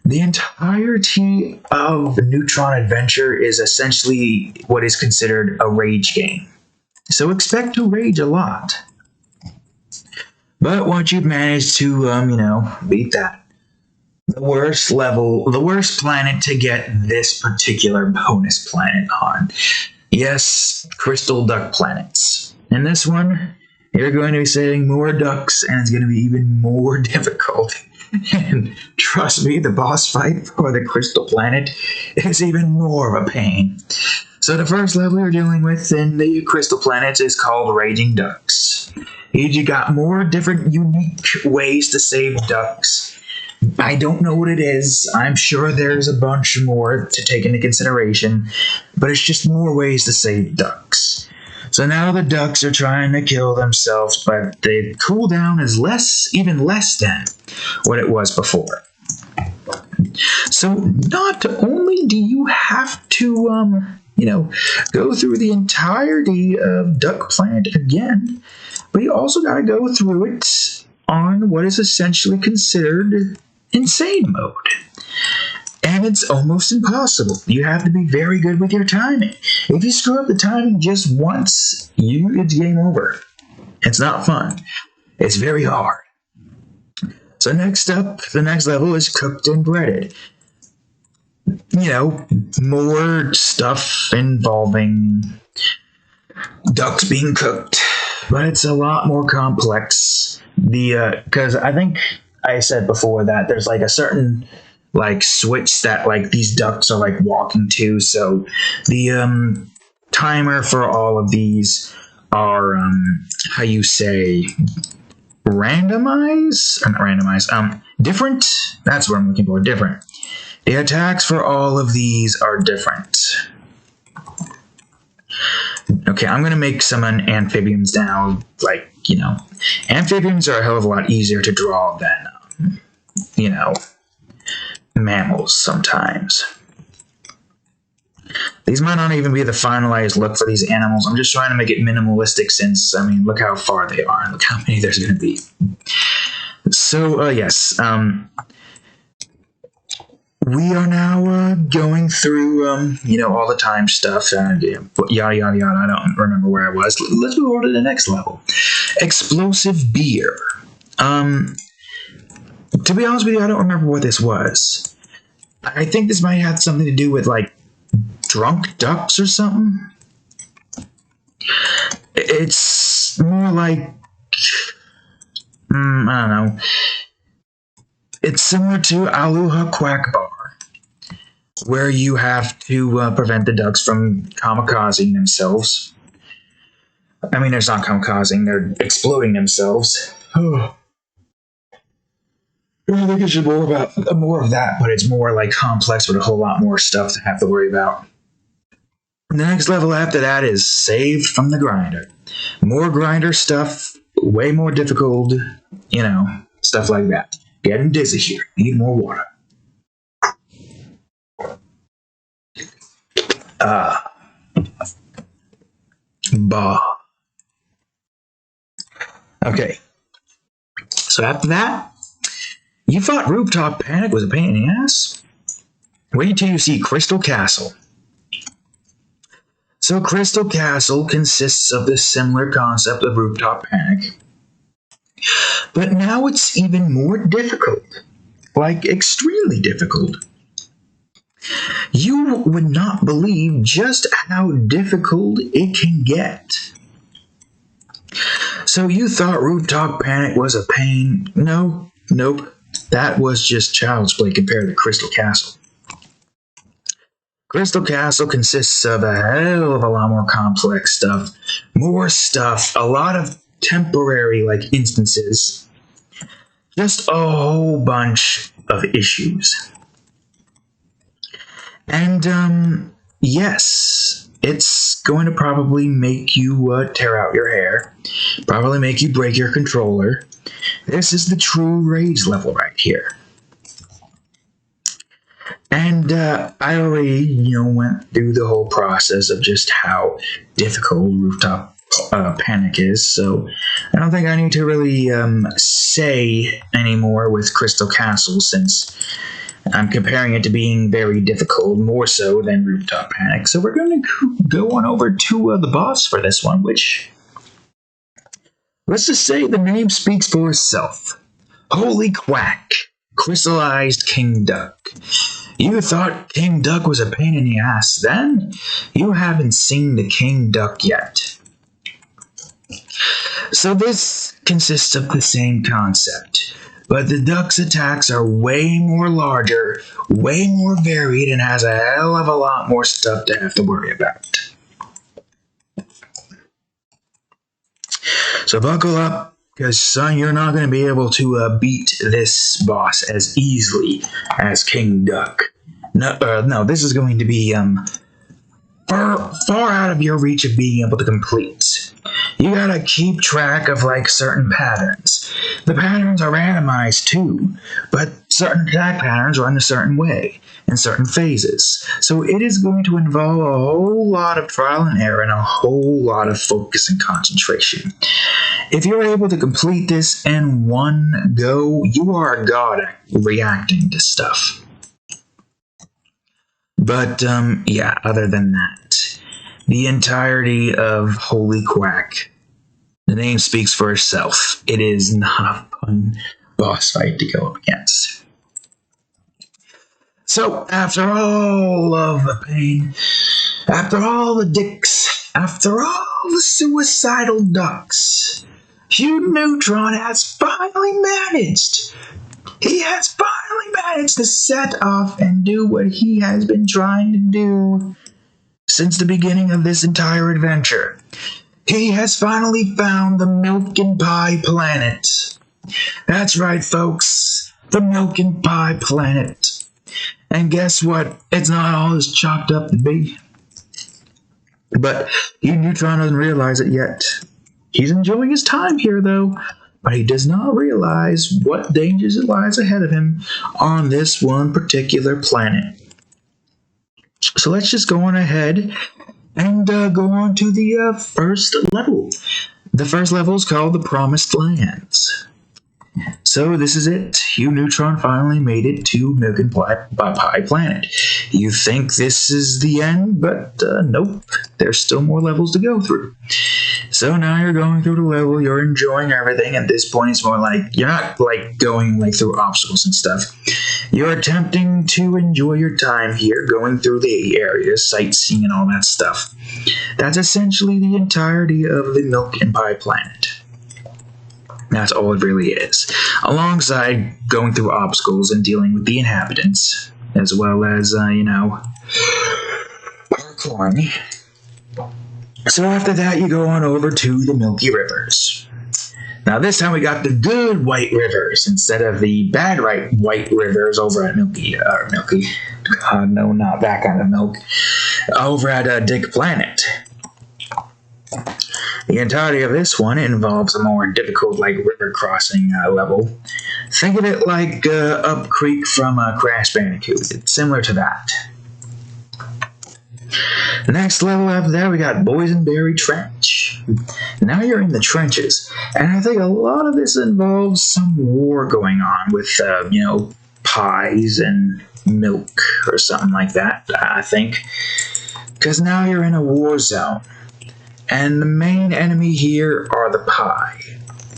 The entirety of Neutron Adventure is essentially what is considered a rage game. So expect to rage a lot. But once you've managed to, beat that, the worst planet to get this particular bonus planet on. Yes, Crystal Duck Planets. In this one, you're going to be saving more ducks, and it's going to be even more difficult. And trust me, the boss fight for the Crystal Planet is even more of a pain. So the first level you're dealing with in the Crystal Planets is called Raging Ducks. You got more different unique ways to save ducks. I don't know what it is. I'm sure there's a bunch more to take into consideration, but it's just more ways to save ducks. So now the ducks are trying to kill themselves, but the cooldown is even less than what it was before. So not only do you have to, go through the entirety of Duck Planet again, but you also got to go through it on what is essentially considered insane mode. And it's almost impossible. You have to be very good with your timing. If you screw up the timing just once, it's game over. It's not fun. It's very hard. So next up, the next level is cooked and breaded. More stuff involving ducks being cooked, but it's a lot more complex. Because I think I said before that there's like a certain switch that these ducks are walking to. So the timer for all of these are different. That's what I'm looking for. Different. The attacks for all of these are different. Okay, I'm gonna make some amphibians now. Amphibians are a hell of a lot easier to draw than mammals sometimes. These might not even be the finalized look for these animals. I'm just trying to make it minimalistic since, look how far they are and look how many there's going to be. So, yes. We are now going through, all the time stuff. Yada, yada, yada. I don't remember where I was. Let's move on to the next level. Explosive beer. To be honest with you, I don't remember what this was. I think this might have something to do with, drunk ducks or something. It's more like, I don't know. It's similar to Aloha Quack Bar, where you have to prevent the ducks from kamikazing themselves. It's not kamikazing, they're exploding themselves. I think it's more of that, but it's more complex with a whole lot more stuff to have to worry about. The next level after that is saved from the grinder. More grinder stuff, way more difficult, stuff like that. Getting dizzy here. Need more water. Okay. So after that, you thought Rooftop Panic was a pain in the ass? Wait till you see Crystal Castle. So Crystal Castle consists of the similar concept of Rooftop Panic, but now it's even more difficult. Extremely difficult. You would not believe just how difficult it can get. So you thought Rooftop Panic was a pain? Nope. That was just child's play compared to Crystal Castle. Crystal Castle consists of a hell of a lot more complex stuff. More stuff. A lot of temporary, instances. Just a whole bunch of issues. And, yes, it's going to probably make you tear out your hair. Probably make you break your controller. This is the true rage level right here. And I already, went through the whole process of just how difficult Rooftop Panic is, so I don't think I need to really say anymore with Crystal Castle, since I'm comparing it to being very difficult, more so than Rooftop Panic. So we're going to go on over to the boss for this one, which, let's just say the name speaks for itself. Holy quack! Crystallized King Duck. You thought King Duck was a pain in the ass then? You haven't seen the King Duck yet. So this consists of the same concept, but the duck's attacks are way more larger, way more varied, and has a hell of a lot more stuff to have to worry about. So buckle up, because son, you're not going to be able to beat this boss as easily as King Duck. No, this is going to be far out of your reach of being able to complete. You gotta keep track of certain patterns. The patterns are randomized too, but certain attack patterns run a certain way in certain phases. So it is going to involve a whole lot of trial and error and a whole lot of focus and concentration. If you're able to complete this in one go, you are a god at reacting to stuff. But, yeah, other than that, the entirety of Holy Quack, the name speaks for itself. It is not a fun boss fight to go up against. So, after all of the pain, after all the dicks, after all the suicidal ducks, Hugh Neutron has finally managed. He has finally managed to set off and do what he has been trying to do since the beginning of this entire adventure. He has finally found the Milky Pie Planet. That's right, folks. The Milky Pie Planet. And guess what? It's not all as chalked up to be. But Hugh Neutron doesn't realize it yet. He's enjoying his time here, though. But he does not realize what dangers it lies ahead of him on this one particular planet. So let's just go on ahead and go on to the first level. The first level is called the Promised Lands. So this is it. Hugh Neutron finally made it to Milky Pie Planet. You think this is the end, but nope. There's still more levels to go through. So now you're going through the level, you're enjoying everything. At this point, it's more like, you're not like going like through obstacles and stuff. You're attempting to enjoy your time here, going through the areas, sightseeing and all that stuff. That's essentially the entirety of the Milky Pie Planet. That's all it really is. Alongside going through obstacles and dealing with the inhabitants, as well as, parkouring. So after that, you go on over to the Milky Rivers. Now this time we got the good white rivers instead of the bad white rivers over at Milky. God, no, not that kind of milk. Over at Dick Planet. The entirety of this one involves a more difficult, river crossing level. Think of it like Up Creek from Crash Bandicoot. It's similar to that. The next level after that, we got Boysenberry Trench. Now you're in the trenches, and I think a lot of this involves some war going on with, pies and milk or something like that, I think. Because now you're in a war zone. And the main enemy here are the pie,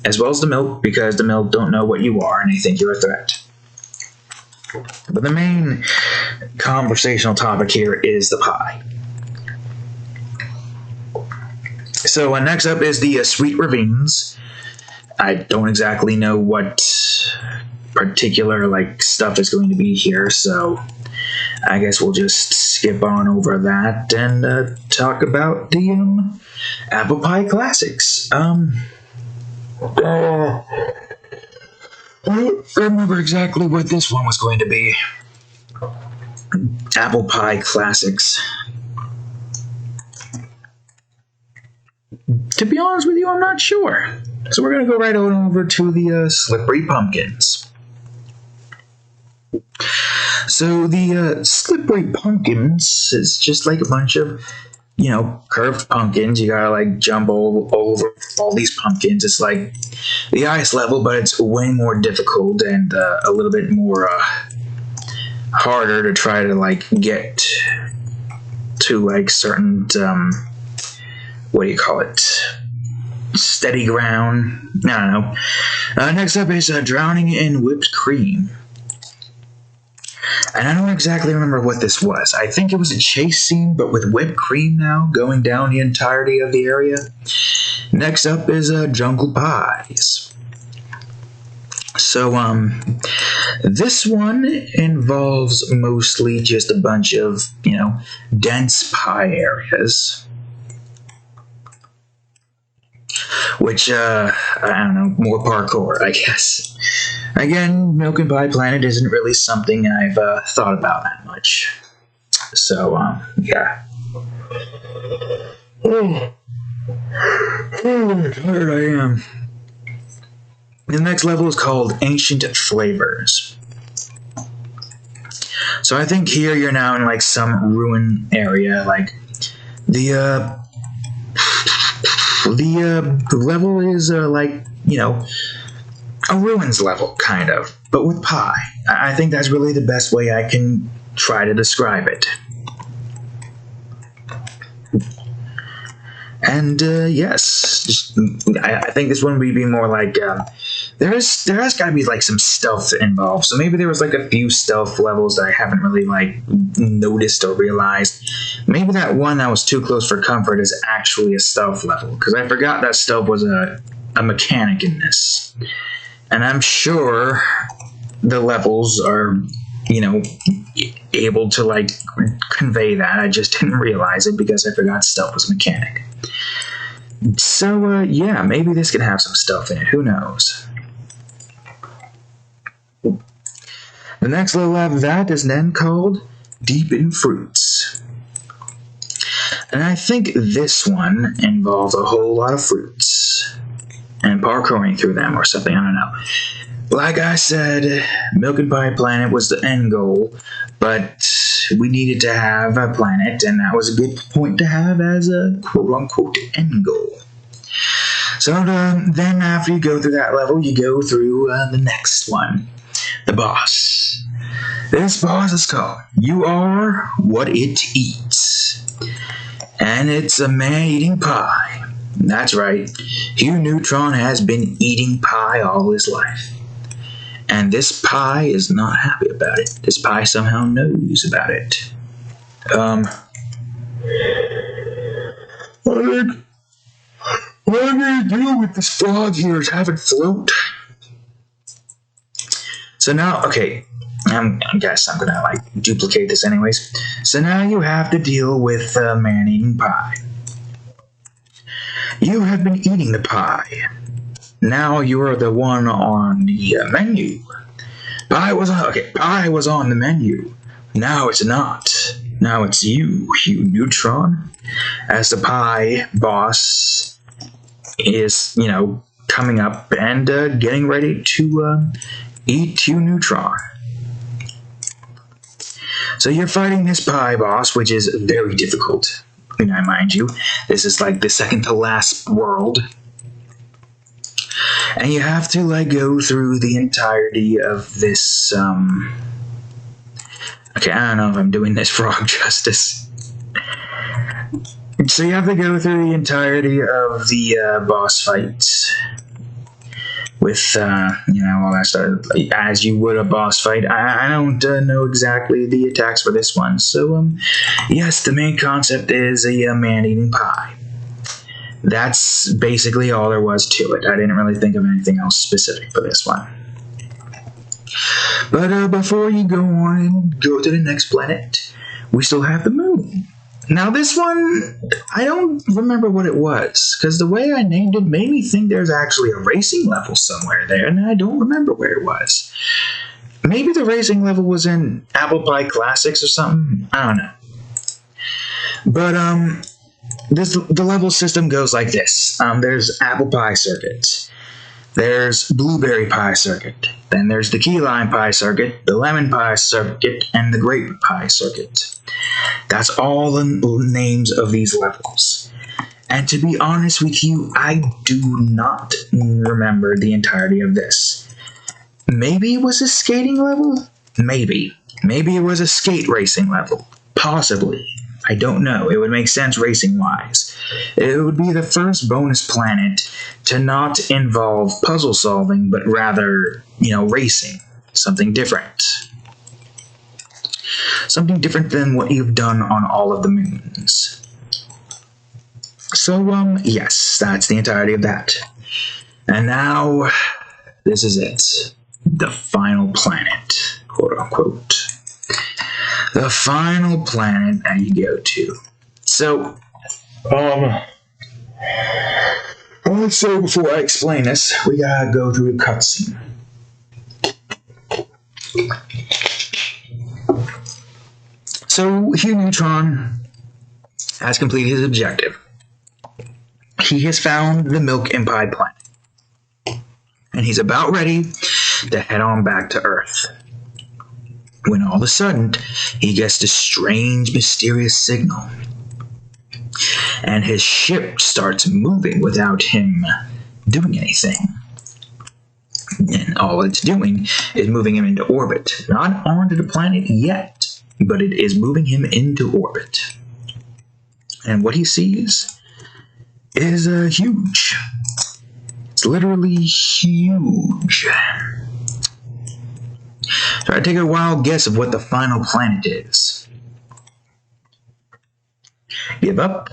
as well as the milk, because the milk don't know what you are and they think you're a threat. But the main conversational topic here is the pie. So next up is the Sweet Ravines. I don't exactly know what particular stuff is going to be here, so I guess we'll just skip on over that and talk about the Apple Pie Classics. I don't remember exactly what this one was going to be. Apple Pie Classics. To be honest with you, I'm not sure. So we're going to go right on over to the Slippery Pumpkins. So the Slippery Pumpkins is just like a bunch of, curved pumpkins. You gotta jump over all these pumpkins. It's like the ice level, but it's way more difficult and a little bit more harder to try to get to certain what do you call it? Steady ground. I don't know. Next up is Drowning in Whipped Cream. And I don't exactly remember what this was. I think it was a chase scene, but with whipped cream now, going down the entirety of the area. Next up is Jungle Pies. So, this one involves mostly just a bunch of, dense pie areas. Which, I don't know, more parkour, I guess. Again, Milky Pie Planet isn't really something I've thought about that much. So, yeah. Oh, how tired I am. The next level is called Ancient Flavors. So I think here you're now in like some ruin area, like the level is like, you know, a ruins level, kind of, but with pie. I think that's really the best way I can try to describe it. And yes, I think this one would be more like there has got to be like some stealth involved. So maybe there was like a few stealth levels that I haven't really like noticed or realized. Maybe that one that was too close for comfort is actually a stealth level, because I forgot that stealth was a mechanic in this. And I'm sure the levels are, you know, able to like convey that. I just didn't realize it because I forgot stealth was a mechanic. So yeah, maybe this can have some stealth in it. Who knows? The next level after that is then called Deep in Fruits. And I think this one involves a whole lot of fruits and parkouring through them or something. I don't know. Like I said, Milky Planet was the end goal, but we needed to have a planet, and that was a good point to have as a quote-unquote end goal. So then after you go through that level, you go through the next one, the boss. This boss is called You Are What It Eats. And it's a man eating pie. That's right, Hugh Neutron has been eating pie all his life. And this pie is not happy about it. This pie somehow knows about it. What I'm going to do with this frog here is have it float. So now, okay, I guess I'm going to like duplicate this anyways. So now you have to deal with man eating pie. You have been eating the pie. Now you are the one on the menu. Pie was on the menu. Now it's not. Now it's you, Hugh Neutron, as the pie boss is, you know, coming up and getting ready to eat Hugh Neutron. So you're fighting this pie boss, which is very difficult. Mind you, this is like the second to last world. And you have to like go through the entirety of this, okay, I don't know if I'm doing this frog justice. So you have to go through the entirety of the boss fights with, you know, all that stuff, as you would a boss fight. I don't know exactly the attacks for this one. So, yes, the main concept is a man-eating pie. That's basically all there was to it. I didn't really think of anything else specific for this one. But before you go on and go to the next planet, we still have the moon. Now this one, I don't remember what it was, because the way I named it made me think there's actually a racing level somewhere there, and I don't remember where it was. Maybe the racing level was in Apple Pie Classics or something? I don't know. But, the level system goes like this. There's Apple Pie Circuit. There's Blueberry Pie Circuit. Then there's the Key Lime Pie Circuit, the Lemon Pie Circuit, and the Grape Pie Circuit. That's all the names of these levels. And to be honest with you, I do not remember the entirety of this. Maybe it was a skating level? Maybe. Maybe it was a skate racing level. Possibly. I don't know. It would make sense racing-wise. It would be the first bonus planet to not involve puzzle solving, but rather, you know, racing. Something different. Something different than what you've done on all of the moons. So, yes, that's the entirety of that. And now, this is it. The final planet, quote-unquote. The final planet that you go to. So, also before I explain this, we gotta go through a cutscene. So, Hugh Neutron has completed his objective. He has found the Milk and Pie planet. and he's about ready to head on back to Earth. When all of a sudden, he gets this strange, mysterious signal. And his ship starts moving without him doing anything. And all it's doing is moving him into orbit. Not onto the planet yet, but it is moving him into orbit. And what he sees is huge. It's literally huge. Try to take a wild guess of what the final planet is. Give up.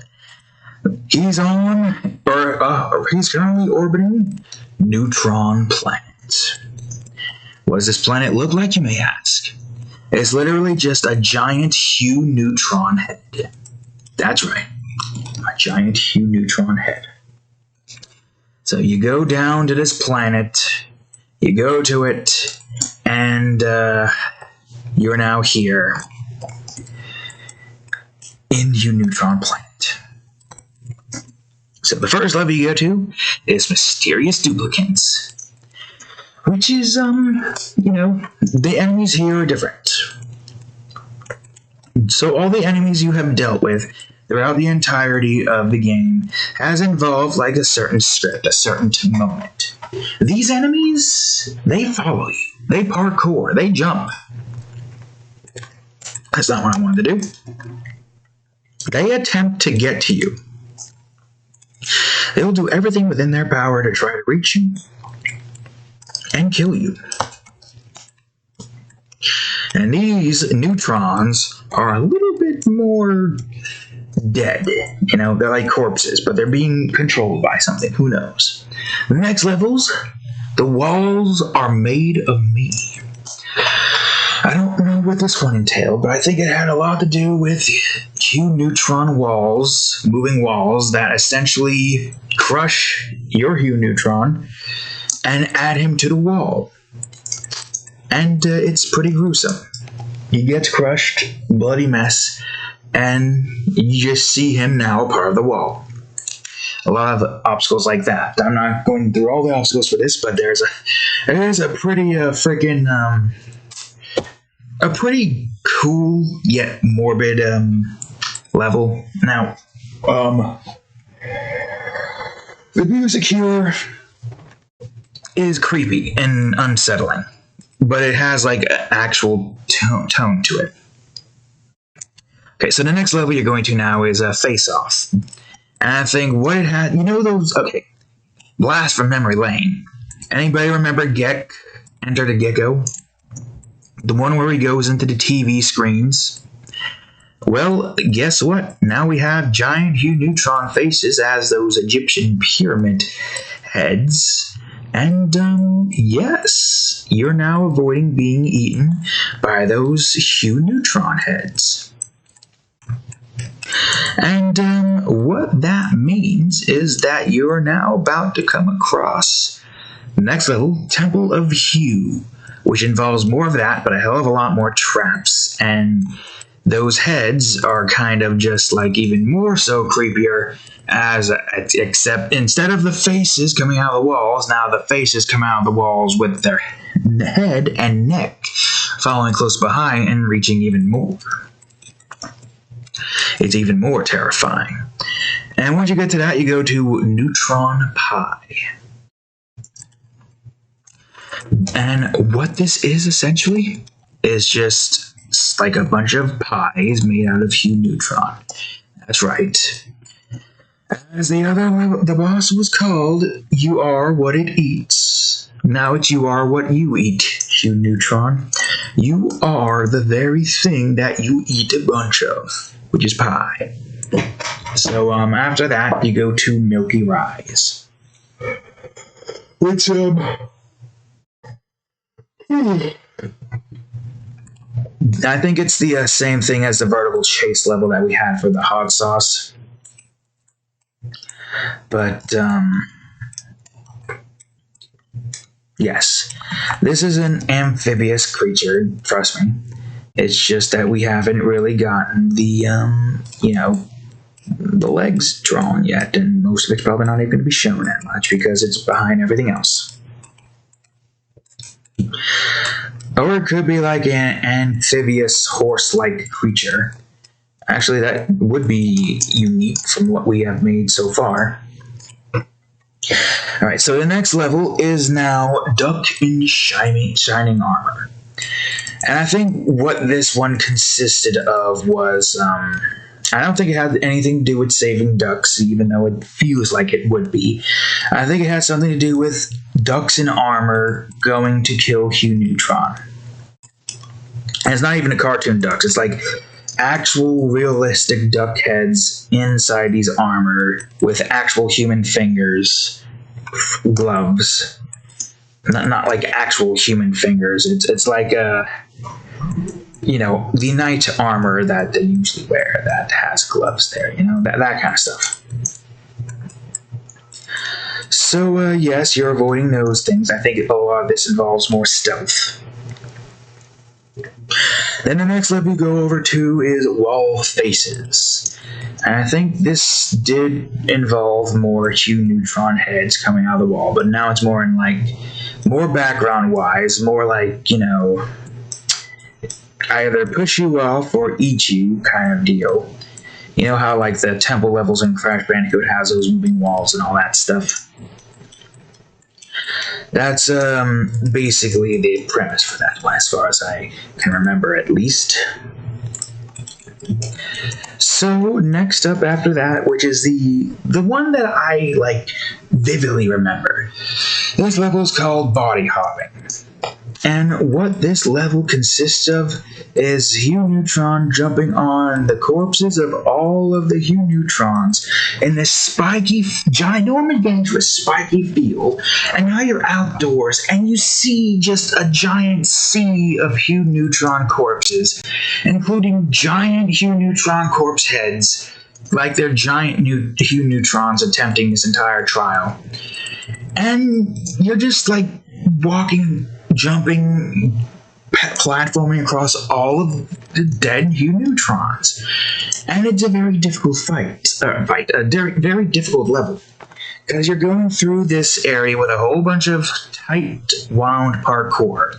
He's on, or he's currently orbiting Neutron Planet. What does this planet look like, you may ask? It's literally just a giant Hugh Neutron head. That's right, a giant Hugh Neutron head. So you go down to this planet, you go to it, and you're now here in Hugh Neutron Planet. So the first level you go to is Mysterious Duplicants, which is, the enemies here are different. So all the enemies you have dealt with throughout the entirety of the game has involved like a certain script, a certain moment. These enemies, they follow you. They parkour. They jump. That's not what I wanted to do. They attempt to get to you. They'll do everything within their power to try to reach you and kill you. And these neutrons are a little bit more dead. They're like corpses, but they're being controlled by something. Who knows? The next levels, the walls are made of me. I don't know what this one entailed, but I think it had a lot to do with Hugh Neutron walls, moving walls that essentially crush your Hugh Neutron and add him to the wall. And it's pretty gruesome. He gets crushed, bloody mess, and you just see him now a part of the wall. A lot of obstacles like that. I'm not going through all the obstacles for this, but there's a pretty a pretty cool yet morbid level. Now, the music here is creepy and unsettling, but it has like an actual tone to it. Okay, so the next level you're going to now is Face Off. And I think what it had, Blast from Memory Lane. Anybody remember Enter the Gecko? The one where he goes into the TV screens. Well, guess what? Now we have giant Hugh Neutron faces as those Egyptian pyramid heads. And, yes, you're now avoiding being eaten by those Hugh Neutron heads. And what that means is that you're now about to come across the next level, Temple of Hugh, which involves more of that, but a hell of a lot more traps. And those heads are kind of just like even more so creepier, except instead of the faces coming out of the walls, now the faces come out of the walls with their head and neck following close behind and reaching even more. It's even more terrifying. And once you get to that, you go to Neutron Pie. And what this is essentially is just like a bunch of pies made out of Hugh Neutron. That's right. As the boss was called, you are what it eats. Now it's you are what you eat, Hugh Neutron. You are the very thing that you eat a bunch of, which is pie. So after that, you go to Milky Rise. Which, I think it's the same thing as the vertical chase level that we had for the hot sauce. But, yes. This is an amphibious creature, trust me. It's just that we haven't really gotten the, the legs drawn yet, and most of it's probably not even going to be shown that much because it's behind everything else. Or it could be like an amphibious horse-like creature. Actually, that would be unique from what we have made so far. Alright, so the next level is now Duck in Shining Armor. And I think what this one consisted of was, I don't think it had anything to do with saving ducks, even though it feels like it would be. I think it had something to do with ducks in armor going to kill Hugh Neutron. And it's not even a cartoon ducks, it's like actual realistic duck heads inside these armor with actual human fingers, gloves. Not like actual human fingers. It's like the knight armor that they usually wear that has gloves there, that kind of stuff. So yes, you're avoiding those things. I think a lot of this involves more stealth. Then the next level you go over to is Wall Faces. And I think this did involve more Hugh Neutron heads coming out of the wall, but now it's more in more background-wise, more like, either push you off or eat you kind of deal. You know how like the temple levels in Crash Bandicoot has those moving walls and all that stuff? That's basically the premise for that one, as far as I can remember at least. So next up after that, which is the one that I vividly remember. This level is called Body Hopping. And what this level consists of is Hugh Neutron jumping on the corpses of all of the Hugh Neutrons in this spiky, ginormous, dangerous, spiky field. And now you're outdoors and you see just a giant sea of Hugh Neutron corpses, including giant Hugh Neutron corpse heads, like they're giant Hugh Neutrons attempting this entire trial. And you're just walking, jumping, platforming across all of the dead Hugh Neutrons. And it's a very difficult a very difficult level. Because you're going through this area with a whole bunch of tight, wound parkour.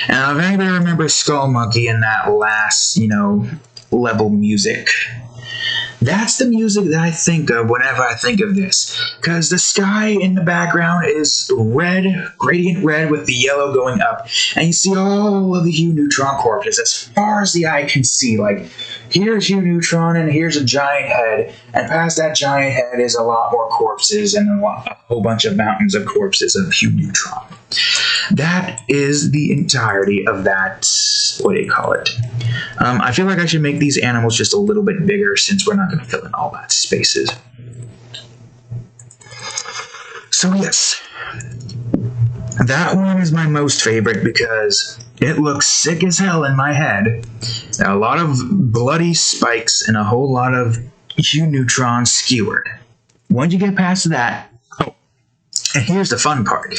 And if anybody remembers Skull Monkey in that last, level music, that's the music that I think of whenever I think of this. Because the sky in the background is red, gradient red with the yellow going up. And you see all of the Hugh Neutron corpses as far as the eye can see. Here's Hugh Neutron and here's a giant head. And past that giant head is a lot more corpses and a whole bunch of mountains of corpses of Hugh Neutron. That is the entirety of that, what do you call it? I feel like I should make these animals just a little bit bigger since we're not going to fill in all that spaces. So yes, that one is my most favorite because it looks sick as hell in my head. A lot of bloody spikes and a whole lot of Hugh Neutron skewered. Once you get past that, and here's the fun part.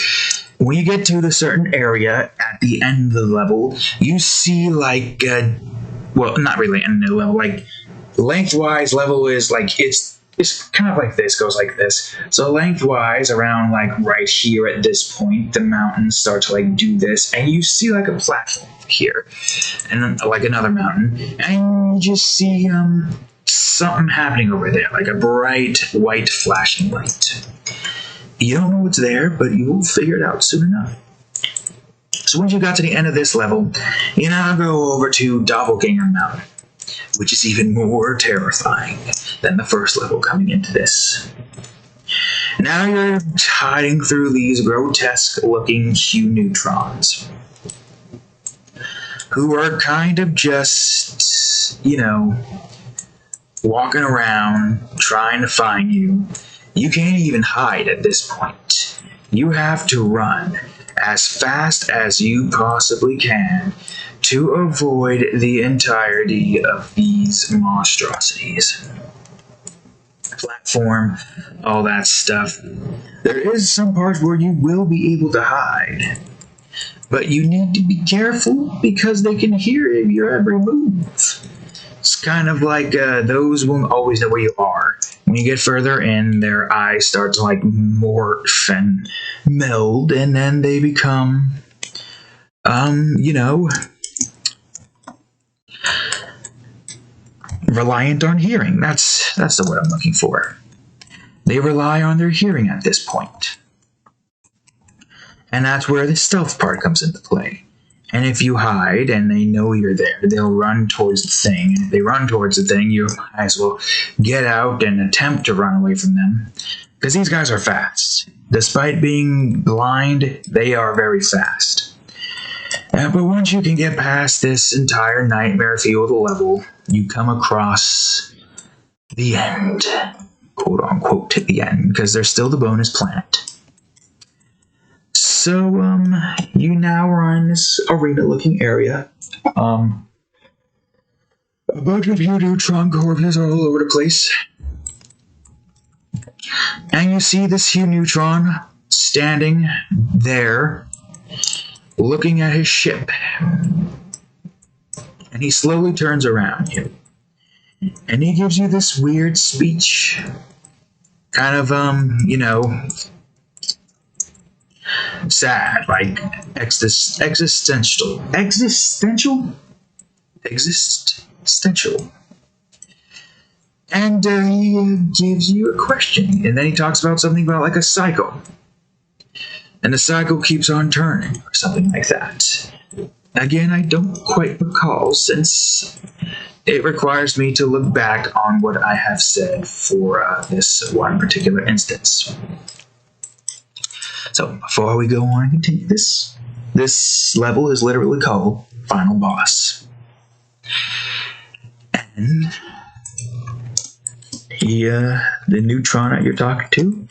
When you get to the certain area at the end of the level, you see not really end of the level, lengthwise level is it's kind of like this, goes like this. So lengthwise, around right here at this point, the mountains start to do this, and you see a platform here, and then another mountain, and you just see something happening over there, like a bright white flashing light. You don't know what's there, but you will figure it out soon enough. So once you got to the end of this level, you now go over to Doppelganger Mountain, which is even more terrifying than the first level coming into this. Now you're hiding through these grotesque-looking Hugh Neutrons, who are kind of just, walking around trying to find you. You can't even hide at this point. You have to run as fast as you possibly can to avoid the entirety of these monstrosities. Platform, all that stuff. There is some parts where you will be able to hide, but you need to be careful because they can hear your every move. It's kind of like those won't always know where you are. When you get further in, their eyes start to morph and meld, and then they become you know, reliant on hearing. That's the word I'm looking for. They rely on their hearing at this point. And that's where the stealth part comes into play. And if you hide and they know you're there, they'll run towards the thing. And if they run towards the thing, you might as well get out and attempt to run away from them. Because these guys are fast. Despite being blind, they are very fast. But once you can get past this entire nightmare field level, you come across the end. Quote unquote, to the end. Because there's still the bonus planet. So, you now are in this arena-looking area. A bunch of Hugh Neutron corpses are all over the place. And you see this Hugh Neutron standing there, looking at his ship. And he slowly turns around you. And he gives you this weird speech. Kind of, sad, like existential. And he gives you a question, and then he talks about something about like a cycle, and the cycle keeps on turning, or something like that. Again, I don't quite recall, since it requires me to look back on what I have said for this one particular instance. So, before we go on and continue this level is literally called Final Boss. And the Neutron that you're talking to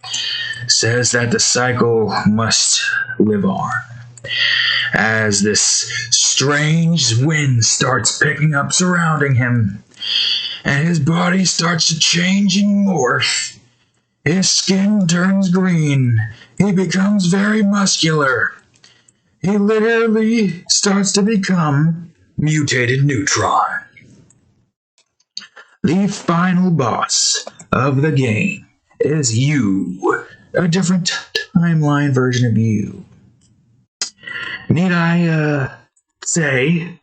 says that the cycle must live on. As this strange wind starts picking up surrounding him, and his body starts to change and morph. His skin turns green. He becomes very muscular. He literally starts to become Mutated Neutron. The final boss of the game is you, a different timeline version of you. Need I say,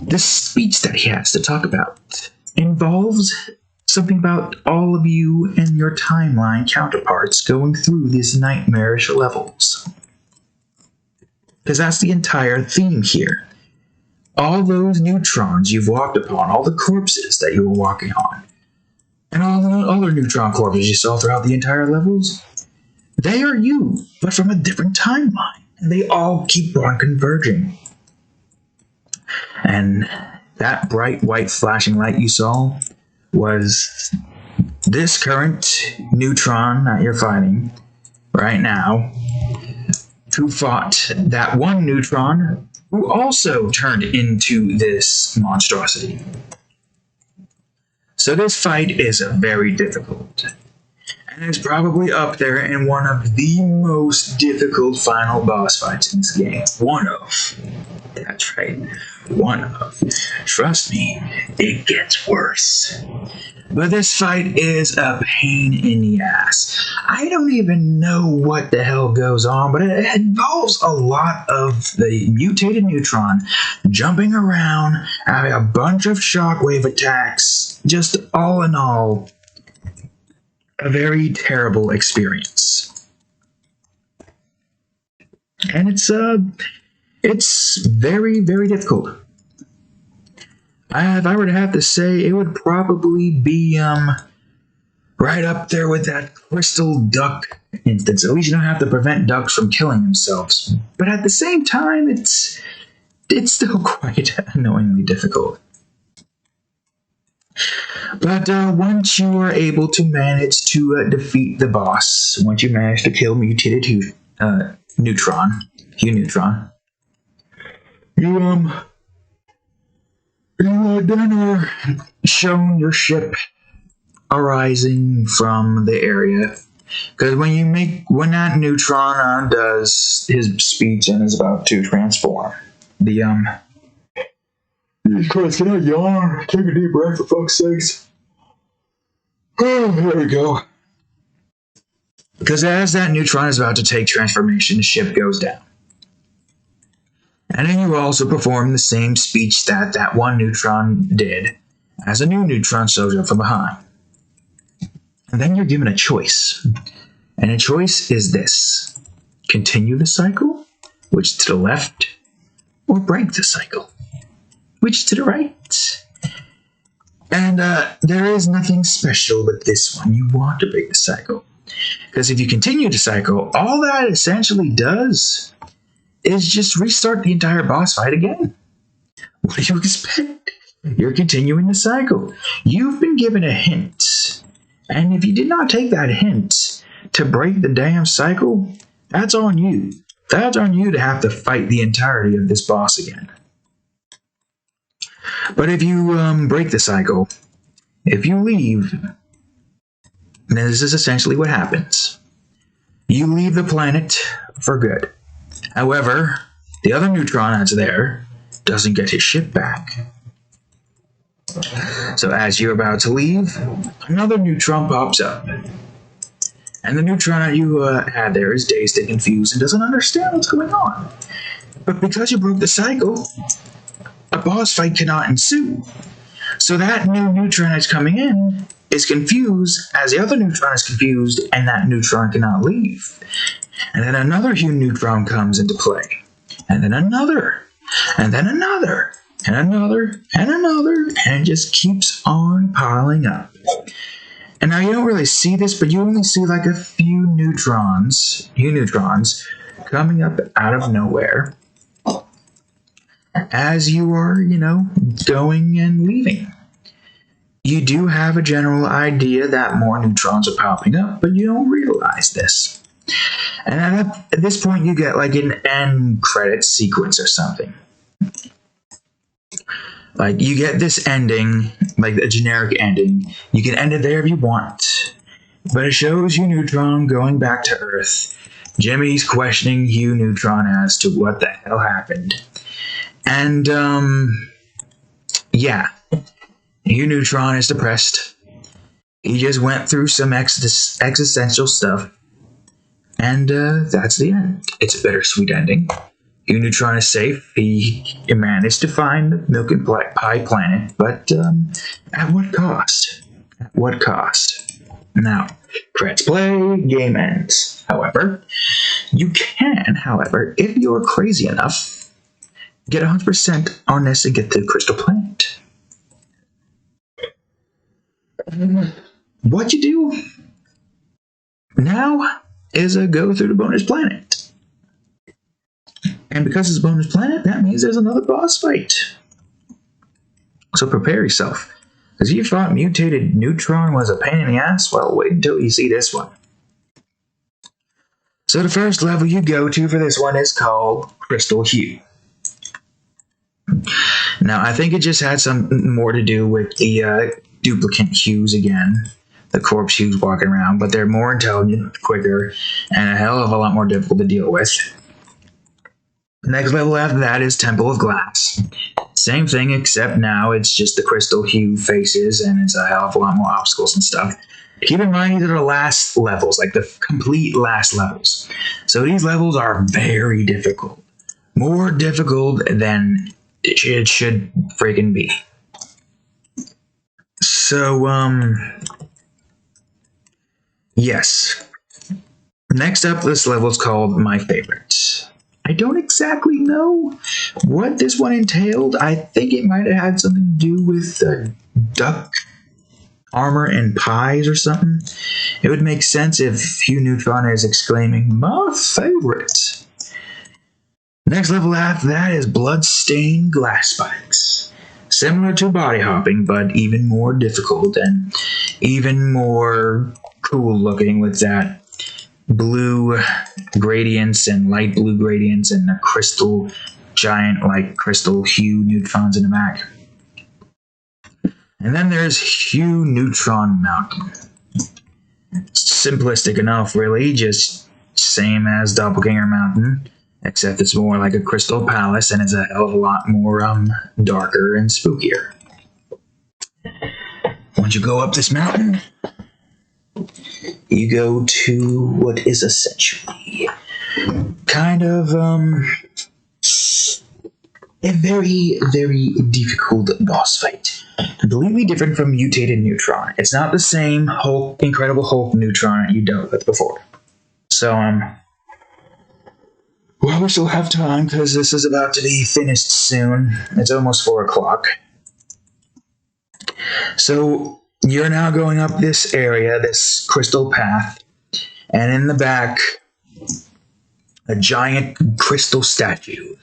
the speech that he has to talk about involves something about all of you and your timeline counterparts going through these nightmarish levels. Because that's the entire theme here. All those neutrons you've walked upon, all the corpses that you were walking on, and all the other neutron corpses you saw throughout the entire levels, they are you, but from a different timeline. And they all keep on converging. And that bright white flashing light you saw was this current neutron that you're fighting right now, who fought that one neutron who also turned into this monstrosity. So this fight is very difficult, and it's probably up there in one of the most difficult final boss fights in this game. One of. That's right. One of. Trust me, it gets worse. But this fight is a pain in the ass. I don't even know what the hell goes on, but it involves a lot of the mutated neutron jumping around, having a bunch of shockwave attacks. Just all in all, a very terrible experience. And it's very, very difficult. If I were to have to say, it would probably be right up there with that crystal duck instance. At least you don't have to prevent ducks from killing themselves. But at the same time, it's still quite annoyingly difficult. But once you are able to manage to defeat the boss, once you manage to kill mutated Hugh Neutron, you then are shown your ship arising from the area. Because when that neutron does his speech and is about to transform, Chris, can I yawn? Take a deep breath, for fuck's sakes. Oh, there we go. Because as that neutron is about to take transformation, the ship goes down. And then you also perform the same speech that one Neutron did as a new Neutron shows up from behind. And then you're given a choice. And the choice is this: continue the cycle, which to the left, or break the cycle, which to the right. And there is nothing special with this one. You want to break the cycle. Because if you continue the cycle, all that essentially does is just restart the entire boss fight again. What do you expect? You're continuing the cycle. You've been given a hint. And if you did not take that hint to break the damn cycle, that's on you. That's on you to have to fight the entirety of this boss again. But if you break the cycle, if you leave, then this is essentially what happens. You leave the planet for good. However, the other Neutron that's there doesn't get his ship back. So as you're about to leave, another Neutron pops up. And the Neutron that you had there is dazed and confused and doesn't understand what's going on. But because you broke the cycle, a boss fight cannot ensue. So that new Neutron that's coming in is confused as the other Neutron is confused, and that Neutron cannot leave. And then another Hugh Neutron comes into play. And then another. And then another. And another. And another. And it just keeps on piling up. And now you don't really see this, but you only see like a few neutrons, Hugh Neutrons, coming up out of nowhere as you are, going and leaving. You do have a general idea that more neutrons are popping up, but you don't realize this. And at this point, you get like an end credit sequence or something. Like, you get this ending, like a generic ending. You can end it there if you want. But it shows Hugh Neutron going back to Earth. Jimmy's questioning Hugh Neutron as to what the hell happened. And, yeah. Hugh Neutron is depressed. He just went through some existential stuff. And, that's the end. It's a bittersweet ending. Hugh Neutron is safe. He managed to find the Milky Pie planet, but at what cost? At what cost? Now, credits play, game ends. However, you can, if you're crazy enough, get 100% on this and get to the Crystal Planet. What you do now is go through the bonus planet. And because it's a bonus planet, that means there's another boss fight. So prepare yourself. Because if you thought mutated Neutron was a pain in the ass, well, wait until you see this one. So the first level you go to for this one is called Crystal Hue. Now, I think it just had some more to do with the duplicant hues again. The corpse hues walking around, but they're more intelligent, quicker, and a hell of a lot more difficult to deal with. The next level after that is Temple of Glass. Same thing, except now it's just the crystal hue faces, and it's a hell of a lot more obstacles and stuff. Keep in mind, these are the last levels, like the complete last levels. So these levels are very difficult. More difficult than it should freaking be. So, yes. Next up, this level is called My Favorite. I don't exactly know what this one entailed. I think it might have had something to do with duck armor and pies or something. It would make sense if Hugh Neutron is exclaiming, "My favorite." Next level after that is Bloodstained Glass Spikes. Similar to body hopping, but even more difficult and even more cool looking with that blue gradients and light blue gradients and the crystal giant like crystal Hugh Neutrons in the back. And then there's Hugh Neutron Mountain. Simplistic enough, really, just same as Doppelganger Mountain, except it's more like a crystal palace and it's a hell of a lot more darker and spookier. Once you go up this mountain, you go to what is essentially kind of a very, very difficult boss fight. Completely different from Mutated Neutron. It's not the same Hulk, Incredible Hulk Neutron you dealt with before. So, well, we still have time because this is about to be finished soon. It's almost 4 o'clock. So, you're now going up this area, this crystal path, and in the back, a giant crystal statue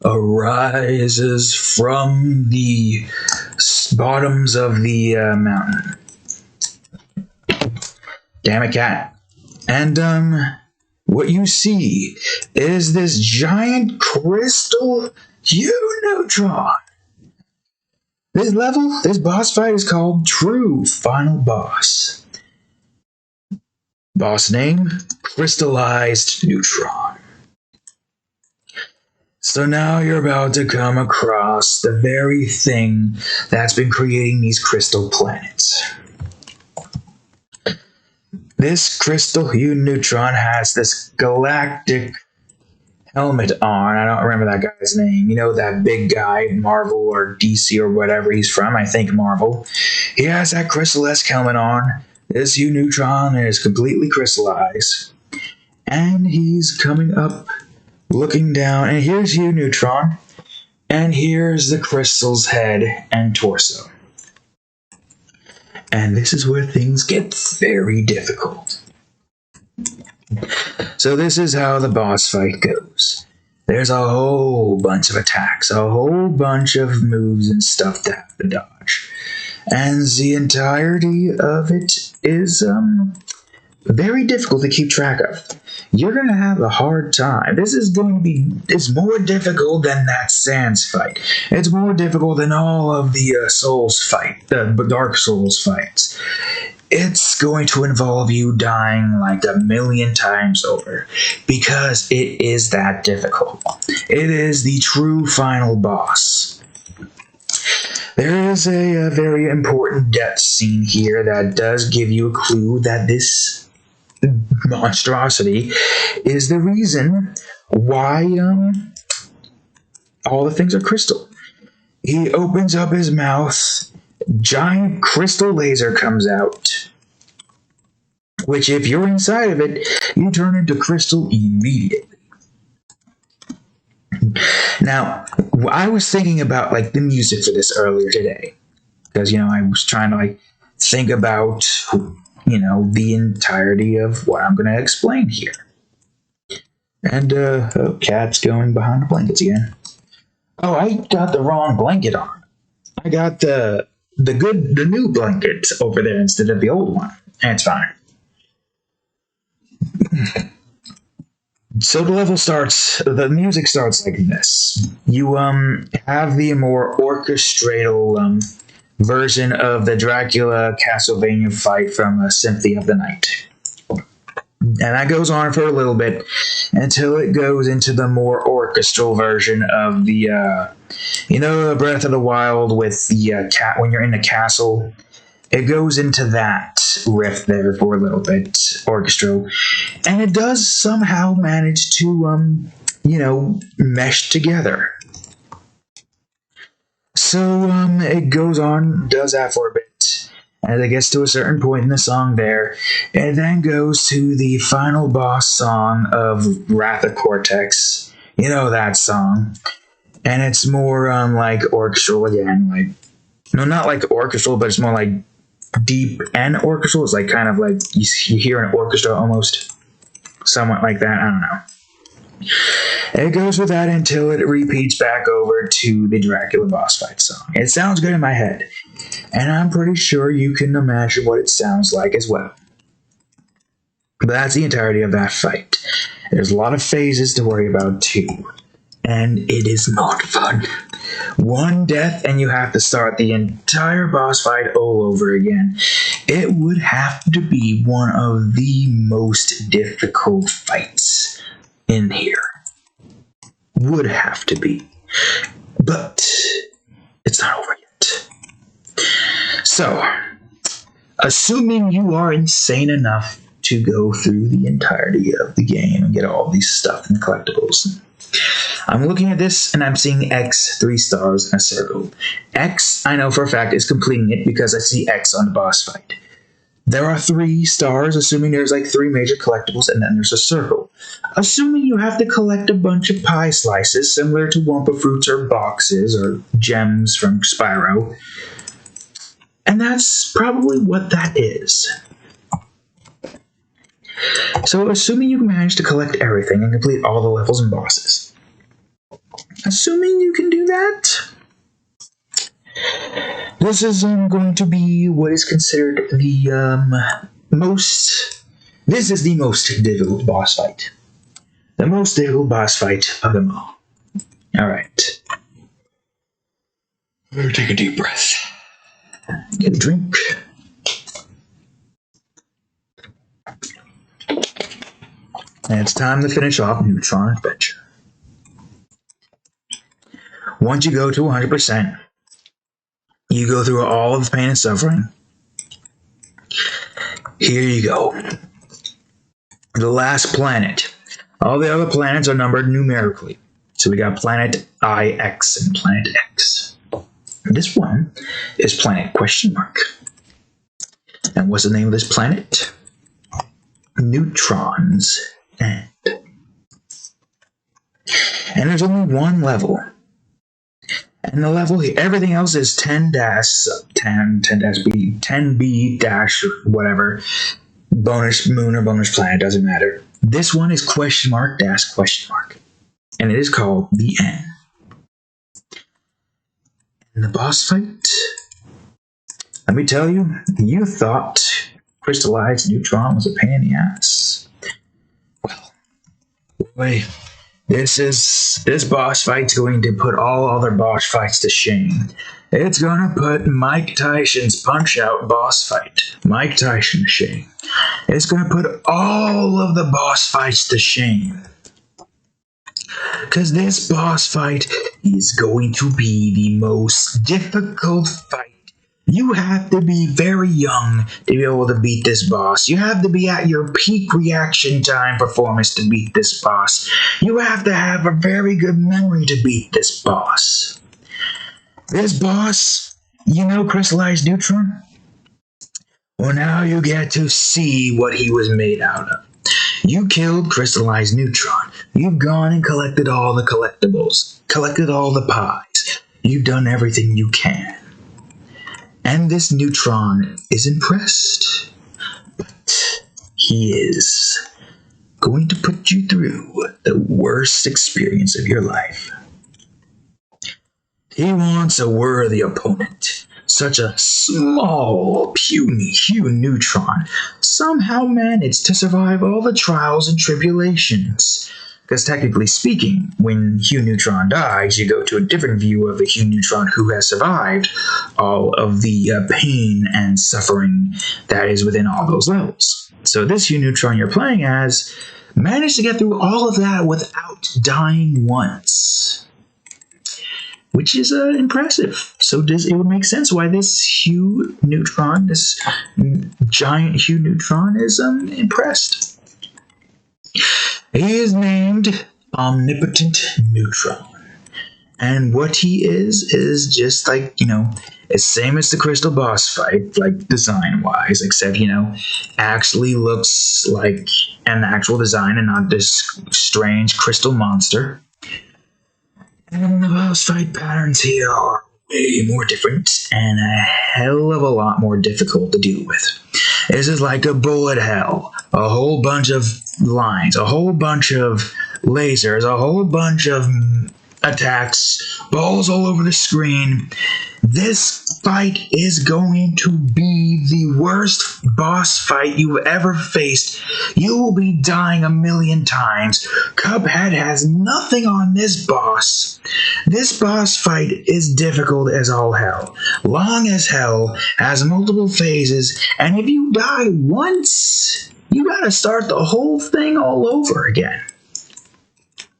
arises from the bottoms of the mountain. Damn it, cat. And, what you see is this giant crystal Hugh Neutron. This boss fight is called True Final Boss. Boss name, Crystallized Neutron. So now you're about to come across the very thing that's been creating these crystal planets. This crystal Hugh Neutron has this galactic helmet on. I don't remember that guy's name. You know, that big guy, Marvel or DC or whatever he's from. I think Marvel. He has that crystal-esque helmet on. This Hugh Neutron is completely crystallized. And he's coming up, looking down. And here's Hugh Neutron. And here's the crystal's head and torso. And this is where things get very difficult. So this is how the boss fight goes. There's a whole bunch of attacks, a whole bunch of moves and stuff to have to dodge. And the entirety of it is very difficult to keep track of. You're going to have a hard time. This is going to be, it's more difficult than that Sans fight. It's more difficult than all of the Souls fight, the Dark Souls fights. It's going to involve you dying like 1,000,000 times over because it is that difficult. It is the true final boss. There is a very important death scene here that does give you a clue that this monstrosity is the reason why all the things are crystal. He opens up his mouth, giant crystal laser comes out, which if you're inside of it, you turn into crystal immediately. Now, I was thinking about the music for this earlier today, because I was trying to think about the entirety of what I'm going to explain here. And cat's going behind the blankets again. Oh, I got the wrong blanket on. I got the new blanket over there instead of the old one. And it's fine. So the music starts like this. You have the more orchestral version of the Dracula Castlevania fight from Symphony of the Night. And that goes on for a little bit until it goes into the more orchestral version of the Breath of the Wild with the cat when you're in the castle. It goes into that riff there for a little bit, orchestral. And it does somehow manage to, mesh together. So it goes on, does that for a bit, and it gets to a certain point in the song there, and then goes to the final boss song of Wrath of Cortex. You know that song. And it's more orchestral again, not like orchestral, but it's more like deep and orchestral. It's kind of like you hear an orchestra almost, somewhat like that. I don't know. It goes with that until it repeats back over to the Dracula boss fight song. It sounds good in my head, and I'm pretty sure you can imagine what it sounds like as well. But that's the entirety of that fight. There's a lot of phases to worry about too, and it is not fun. One death and you have to start the entire boss fight all over again. It would have to be one of the most difficult fights in here. Would have to be. But it's not over yet. So, assuming you are insane enough to go through the entirety of the game and get all these stuff and collectibles, I'm looking at this and I'm seeing X, 3 stars, and a circle. X, I know for a fact, is completing it because I see X on the boss fight. There are 3 stars, assuming there's like 3 major collectibles, and then there's a circle. Assuming you have to collect a bunch of pie slices, similar to Wumpa Fruits or boxes or gems from Spyro. And that's probably what that is. So, assuming you manage to collect everything and complete all the levels and bosses. Assuming you can do that, this is going to be what is considered the most... This is the most difficult boss fight. The most difficult boss fight of them all. Alright. Take a deep breath. Get a drink. And it's time to finish off Neutron Adventure. Once you go to 100%, you go through all of the pain and suffering. Here you go. The last planet. All the other planets are numbered numerically. So we got planet IX and planet X. This one is planet question mark. And what's the name of this planet? Neutron's End. And there's only one level. And the level here, everything else is 10-B dash whatever. Bonus moon or bonus planet, doesn't matter. This one is question mark dash question mark. And it is called The End. And the boss fight, let me tell you, you thought Crystallized Neutron was a pain in the ass. Well, boy, this boss fight's going to put all other boss fights to shame. It's gonna put Mike Tyson's Punch-Out boss fight, Mike Tyson, to shame. It's gonna put all of the boss fights to shame. Because this boss fight is going to be the most difficult fight. You have to be very young to be able to beat this boss. You have to be at your peak reaction time performance to beat this boss. You have to have a very good memory to beat this boss. This boss, you know Crystallized Neutron? Well, now you get to see what he was made out of. You killed Crystallized Neutron. You've gone and collected all the collectibles, collected all the pies. You've done everything you can. And this Neutron is impressed. But he is going to put you through the worst experience of your life. He wants a worthy opponent. Such a small, puny Hugh Neutron somehow managed to survive all the trials and tribulations. Because technically speaking, when Hugh Neutron dies, you go to a different view of the Hugh Neutron who has survived all of the pain and suffering that is within all those levels. So this Hugh Neutron you're playing as managed to get through all of that without dying once. Which is impressive. So it would make sense why this Hugh Neutron, this giant Hugh Neutron, is impressed. He is named Omnipotent Neutron. And what he is just like, it's same as the Crystal boss fight, like design-wise, except, actually looks like an actual design and not this strange crystal monster. And the boss fight patterns here are way more different and a hell of a lot more difficult to deal with. This is like a bullet hell. A whole bunch of lines, a whole bunch of lasers, a whole bunch of attacks, balls all over the screen. This fight is going to be the worst boss fight you've ever faced. You will be dying a million times. Cuphead has nothing on this boss. This boss fight is difficult as all hell, long as hell, has multiple phases, and if you die once, you gotta start the whole thing all over again.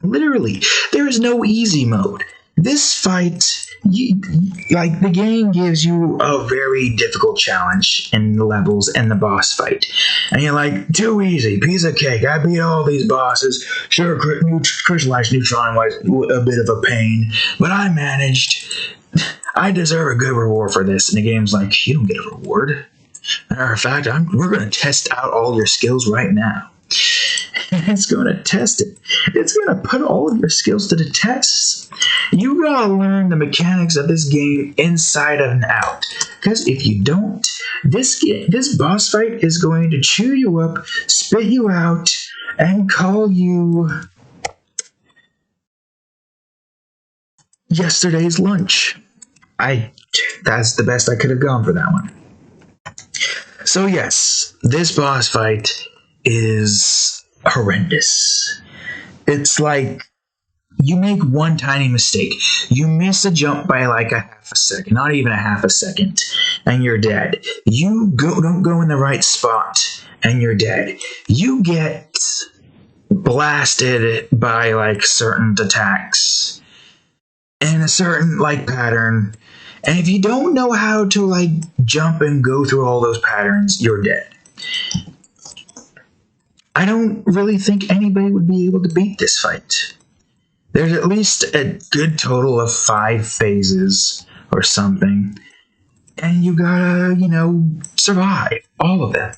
Literally, there is no easy mode. This fight like the game gives you a very difficult challenge in the levels and the boss fight, and you're like, too easy, piece of cake. I beat all these bosses. Sure, Crystallized Neutron was a bit of a pain, but I managed. I deserve a good reward for this. And the game's like, you don't get a reward. Matter of fact, we're going to test out all your skills right now. It's going to test it. It's going to put all of your skills to the test. You got to learn the mechanics of this game inside and out. Because if you don't, this boss fight is going to chew you up, spit you out, and call you yesterday's lunch. That's the best I could have gone for that one. So yes, this boss fight is horrendous. It's like you make one tiny mistake. You miss a jump by like a half a second, not even a half a second, and you're dead. You don't go in the right spot, and you're dead. You get blasted by like certain attacks in a certain like pattern. And if you don't know how to like jump and go through all those patterns, you're dead. I don't really think anybody would be able to beat this fight. There's at least a good total of 5 phases or something. And you gotta, survive all of them.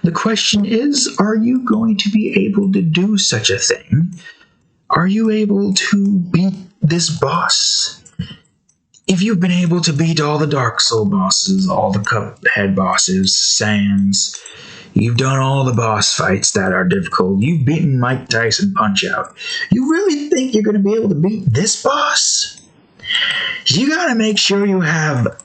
The question is, are you going to be able to do such a thing? Are you able to beat this boss? If you've been able to beat all the Dark Soul bosses, all the Cuphead bosses, Sans, you've done all the boss fights that are difficult, you've beaten Mike Tyson Punch-Out, you really think you're going to be able to beat this boss? You got to make sure you have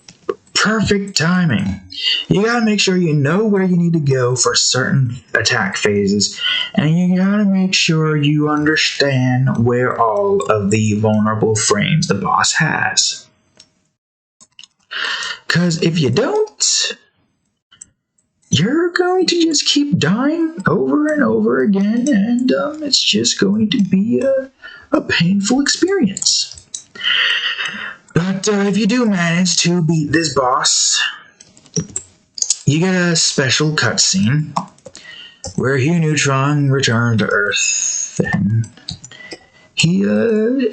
perfect timing. You got to make sure you know where you need to go for certain attack phases, and you got to make sure you understand where all of the vulnerable frames the boss has. Because if you don't, you're going to just keep dying over and over again, and it's just going to be a painful experience. But if you do manage to beat this boss, you get a special cutscene where Hugh Neutron returns to Earth, and he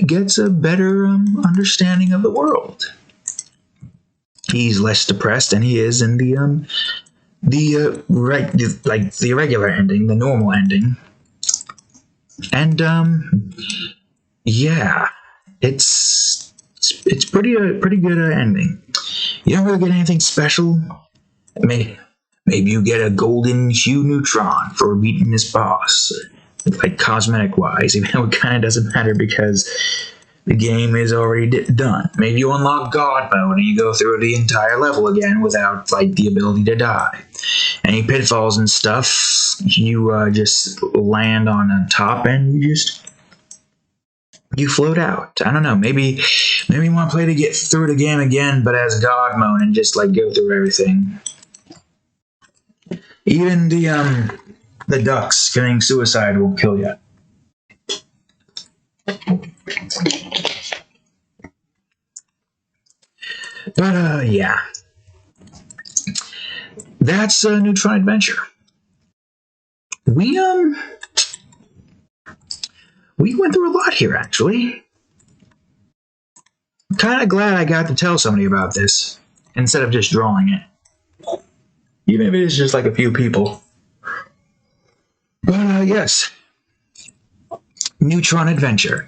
gets a better understanding of the world. He's less depressed than he is in the regular ending, the normal ending. And yeah, it's pretty good ending. You don't really get anything special. Maybe you get a golden Hugh Neutron for beating this boss, like cosmetic wise, even though it kind of doesn't matter because the game is already done. Maybe you unlock God mode and you go through the entire level again without like the ability to die. Any pitfalls and stuff, you just land on the top and you float out. I don't know. Maybe you want to play to get through the game again, but as God mode and just like go through everything. Even the ducks committing suicide will kill you. But yeah, that's Neutron Adventure. We went through a lot here, actually. I'm kind of glad I got to tell somebody about this instead of just drawing it, even if it is just like a few people. But yes, Neutron Adventure.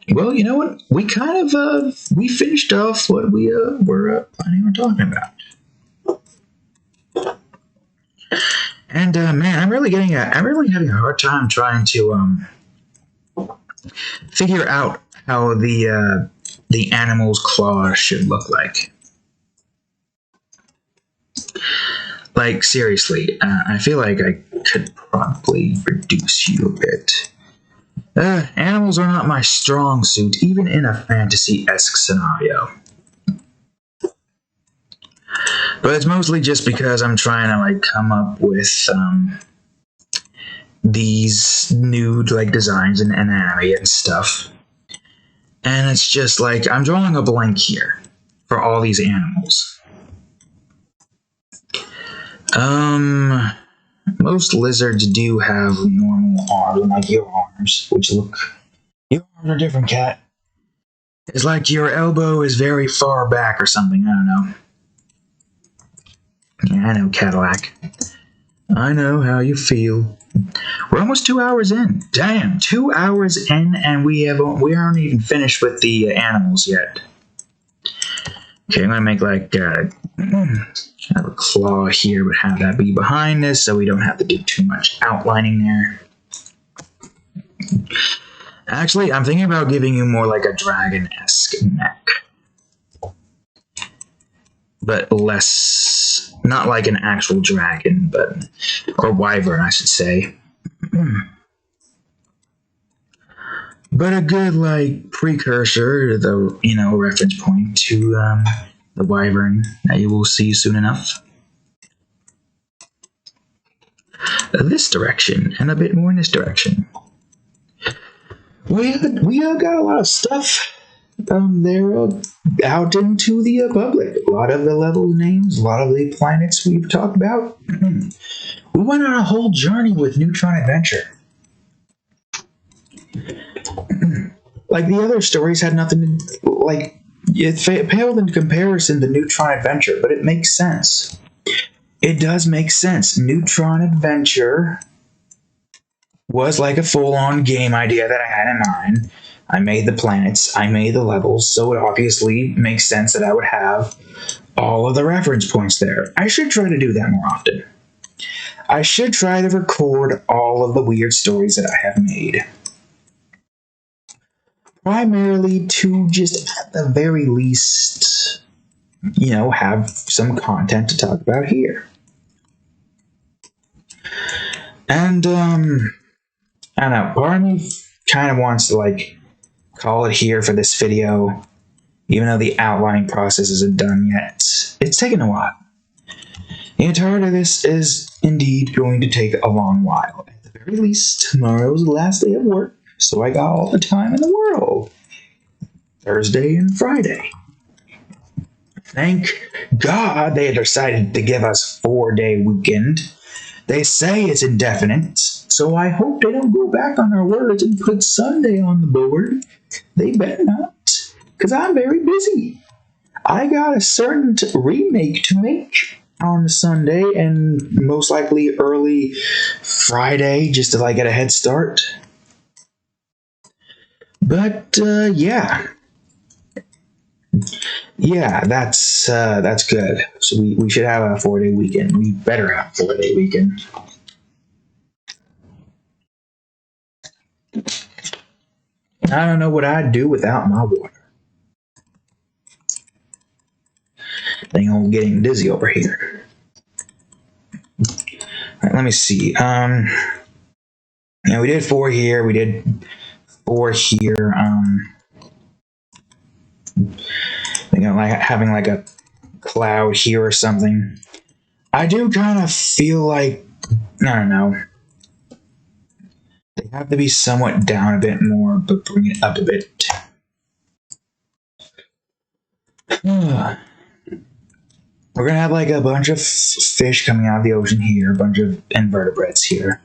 Well, you know what? We kind of we finished off what we were planning on talking about. And man, I'm really having a hard time trying to figure out how the animal's claws should look like. Like seriously, I feel like I could probably reduce you a bit. Animals are not my strong suit, even in a fantasy-esque scenario. But it's mostly just because I'm trying to like come up with these nude like designs and anatomy and stuff. And it's just like, I'm drawing a blank here for all these animals. Most lizards do have normal arms, like your arms, which look... Your arms are different, cat. It's like your elbow is very far back or something, I don't know. Yeah, I know, Cadillac. I know how you feel. We're almost 2 hours in. Damn, 2 hours in, and we aren't even finished with the animals yet. Okay, I'm gonna make like have a claw here, but have that be behind us, so we don't have to do too much outlining there. Actually, I'm thinking about giving you more like a dragon-esque neck, but less, not like an actual dragon, but or wyvern, I should say. But a good like precursor to the reference point to the wyvern that you will see soon enough. This direction and a bit more in this direction. We got a lot of stuff there out into the public. A lot of the level names, a lot of the planets we've talked about. We went on a whole journey with Neutron Adventure. Like the other stories had nothing to, like, it paled in comparison to Neutron Adventure, but it makes sense. It does make sense. Neutron Adventure was like a full-on game idea that I had in mind. I made the planets, I made the levels, so it obviously makes sense that I would have all of the reference points there. I should try to do that more often. I should try to record all of the weird stories that I have made. Primarily to just, at the very least, have some content to talk about here. And, I don't know, part of me kind of wants to, like, call it here for this video, even though the outlining process isn't done yet. It's taken a while. The entirety of this is indeed going to take a long while. At the very least, tomorrow's the last day of work, so I got all the time in the world. Thursday and Friday. Thank God they decided to give us 4-day weekend. They say it's indefinite, so I hope they don't go back on their words and put Sunday on the board. They better not, because I'm very busy. I got a certain remake to make on Sunday and most likely early Friday just to get a head start. But yeah, that's good. So we should have a 4-day weekend. We better have a 4-day weekend. I don't know what I'd do without my water. Dang, I'm getting dizzy over here. All right, let me see. We did 4 here. We did 4 here. Like having like a cloud here or something. I do kind of feel like, I don't know, they have to be somewhat down a bit more, but bring it up a bit. We're gonna have like a bunch of fish coming out of the ocean here, a bunch of invertebrates here.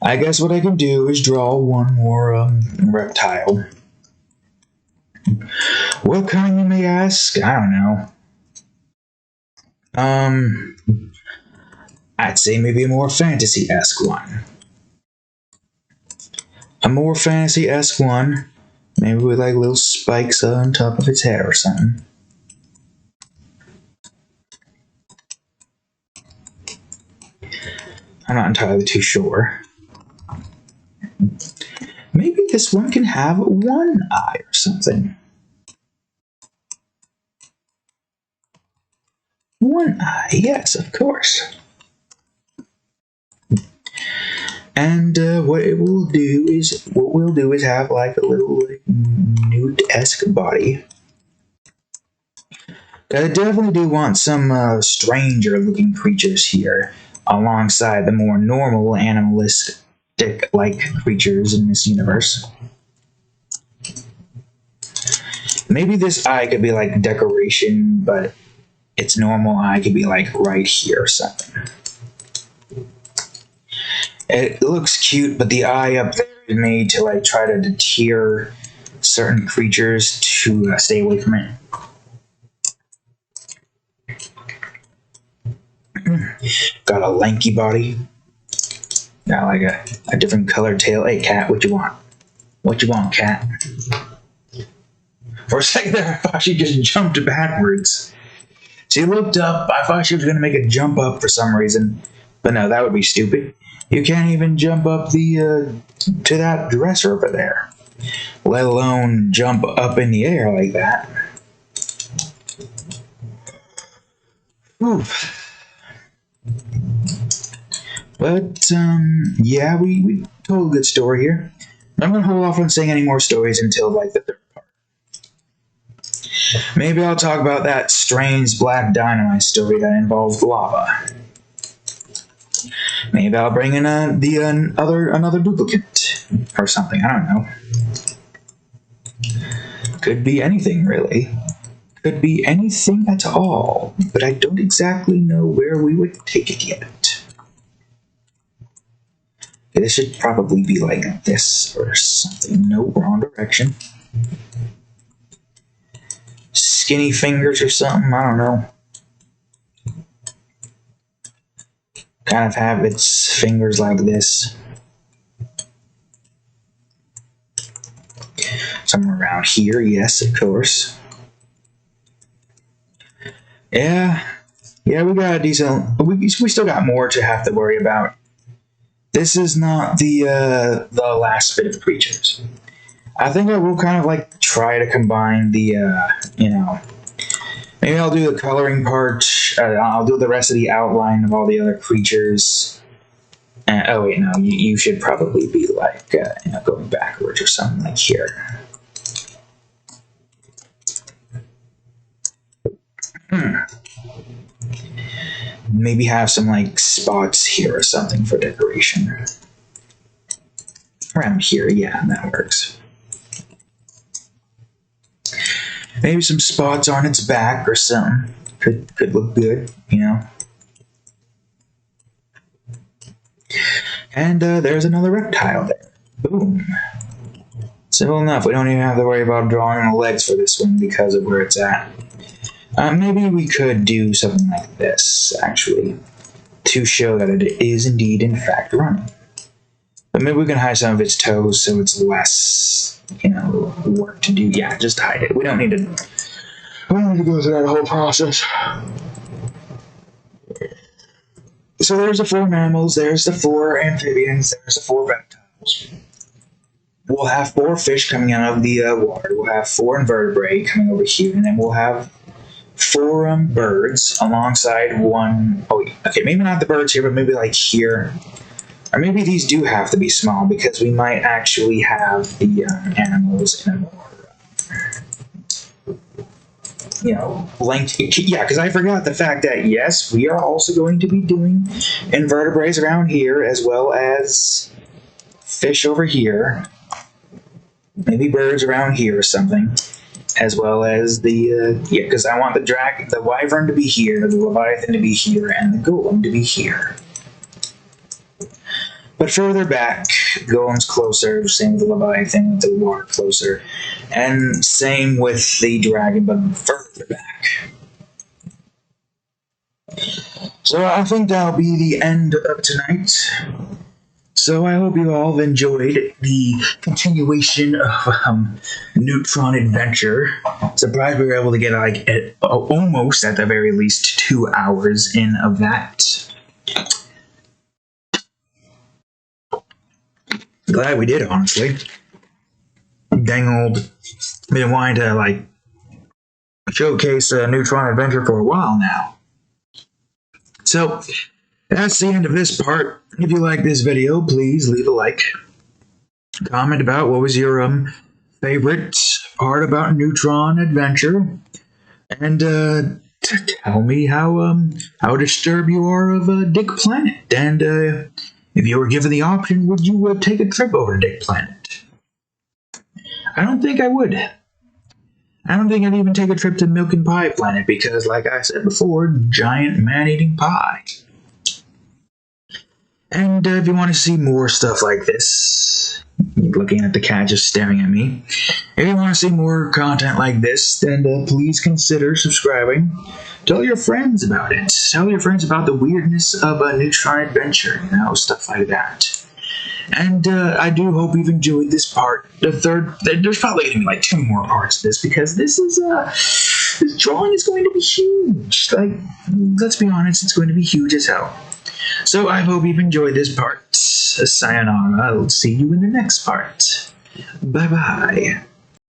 I guess what I can do is draw one more reptile. What kind, you may ask? I don't know. I'd say maybe a more fantasy-esque one. A more fantasy-esque one, maybe with like little spikes on top of its head or something. I'm not entirely too sure. Maybe this one can have one eye or something. One eye, yes, of course. And what we'll do is have like a little newt-esque body. I definitely do want some stranger-looking creatures here, alongside the more normal animalistic dick-like creatures in this universe. Maybe this eye could be like decoration, but its normal eye could be like right here or something. It looks cute, but the eye up there is made to like try to deter certain creatures to stay away from it. Got a lanky body. Got like a different colored tail. Hey, cat, what you want? What you want, cat? For a second there, I thought she just jumped backwards. She looked up. I thought she was going to make a jump up for some reason. But no, that would be stupid. You can't even jump up to that dresser over there. Let alone jump up in the air like that. Oof. But, yeah, we told a good story here. I'm going to hold off on saying any more stories until, like, the third part. Maybe I'll talk about that strange black dynamite story that involved lava. Maybe I'll bring in another duplicate or something. I don't know. Could be anything, really. Could be anything at all. But I don't exactly know where we would take it yet. This should probably be like this or something. No, wrong direction. Skinny fingers or something. I don't know. Kind of have its fingers like this. Somewhere around here, yes, of course. Yeah, we got a decent. We still got more to have to worry about. This is not the last bit of creatures. I think I will kind of like try to combine the maybe I'll do the coloring part. I'll do the rest of the outline of all the other creatures. Oh wait, no, you should probably be like going backwards or something like here. Maybe have some like spots here or something for decoration. Around here, yeah, that works. Maybe some spots on its back or something. Could look good, you know. And there's another reptile there. Boom. Simple enough. We don't even have to worry about drawing the legs for this one because of where it's at. Maybe we could do something like this, actually, to show that it is indeed, in fact, running. But maybe we can hide some of its toes so it's less, work to do. Yeah, just hide it. We don't need to go through that whole process. So there's the 4 mammals, there's the 4 amphibians, there's the 4 reptiles. We'll have 4 fish coming out of the water. We'll have 4 invertebrates coming over here, and then we'll have 4 birds alongside 1. Oh, okay, maybe not the birds here, but maybe like here. Or maybe these do have to be small because we might actually have the animals in a more, lengthy. Yeah, because I forgot the fact that, yes, we are also going to be doing invertebrates around here as well as fish over here. Maybe birds around here or something. As well as the, because I want the wyvern to be here, the leviathan to be here, and the golem to be here. But further back, golem's closer, same with the leviathan, with the water closer, and same with the dragon, but further back. So I think that'll be the end of tonight. So I hope you all have enjoyed the continuation of Neutron Adventure. Surprised we were able to get almost at the very least 2 hours in of that. Glad we did, honestly. Dang old, been wanting to showcase Neutron Adventure for a while now. So that's the end of this part. If you like this video, please leave a like. Comment about what was your favorite part about Neutron Adventure, and tell me how disturbed you are of Dick Planet, and If you were given the option, would you take a trip over to Dick Planet? I don't think I would. I don't think I'd even take a trip to Milk and Pie Planet because, like I said before, giant man-eating pie. And if you want to see more stuff like this, looking at the cat just staring at me, if you want to see more content like this, then please consider subscribing. Tell your friends about it. Tell your friends about the weirdness of a Neutron Adventure, stuff like that. And I do hope you've enjoyed this part. The third, there's probably going to be like 2 more parts of this because this drawing is going to be huge. Like, let's be honest, it's going to be huge as hell. So I hope you've enjoyed this part. Sayonara. I'll see you in the next part. Bye-bye.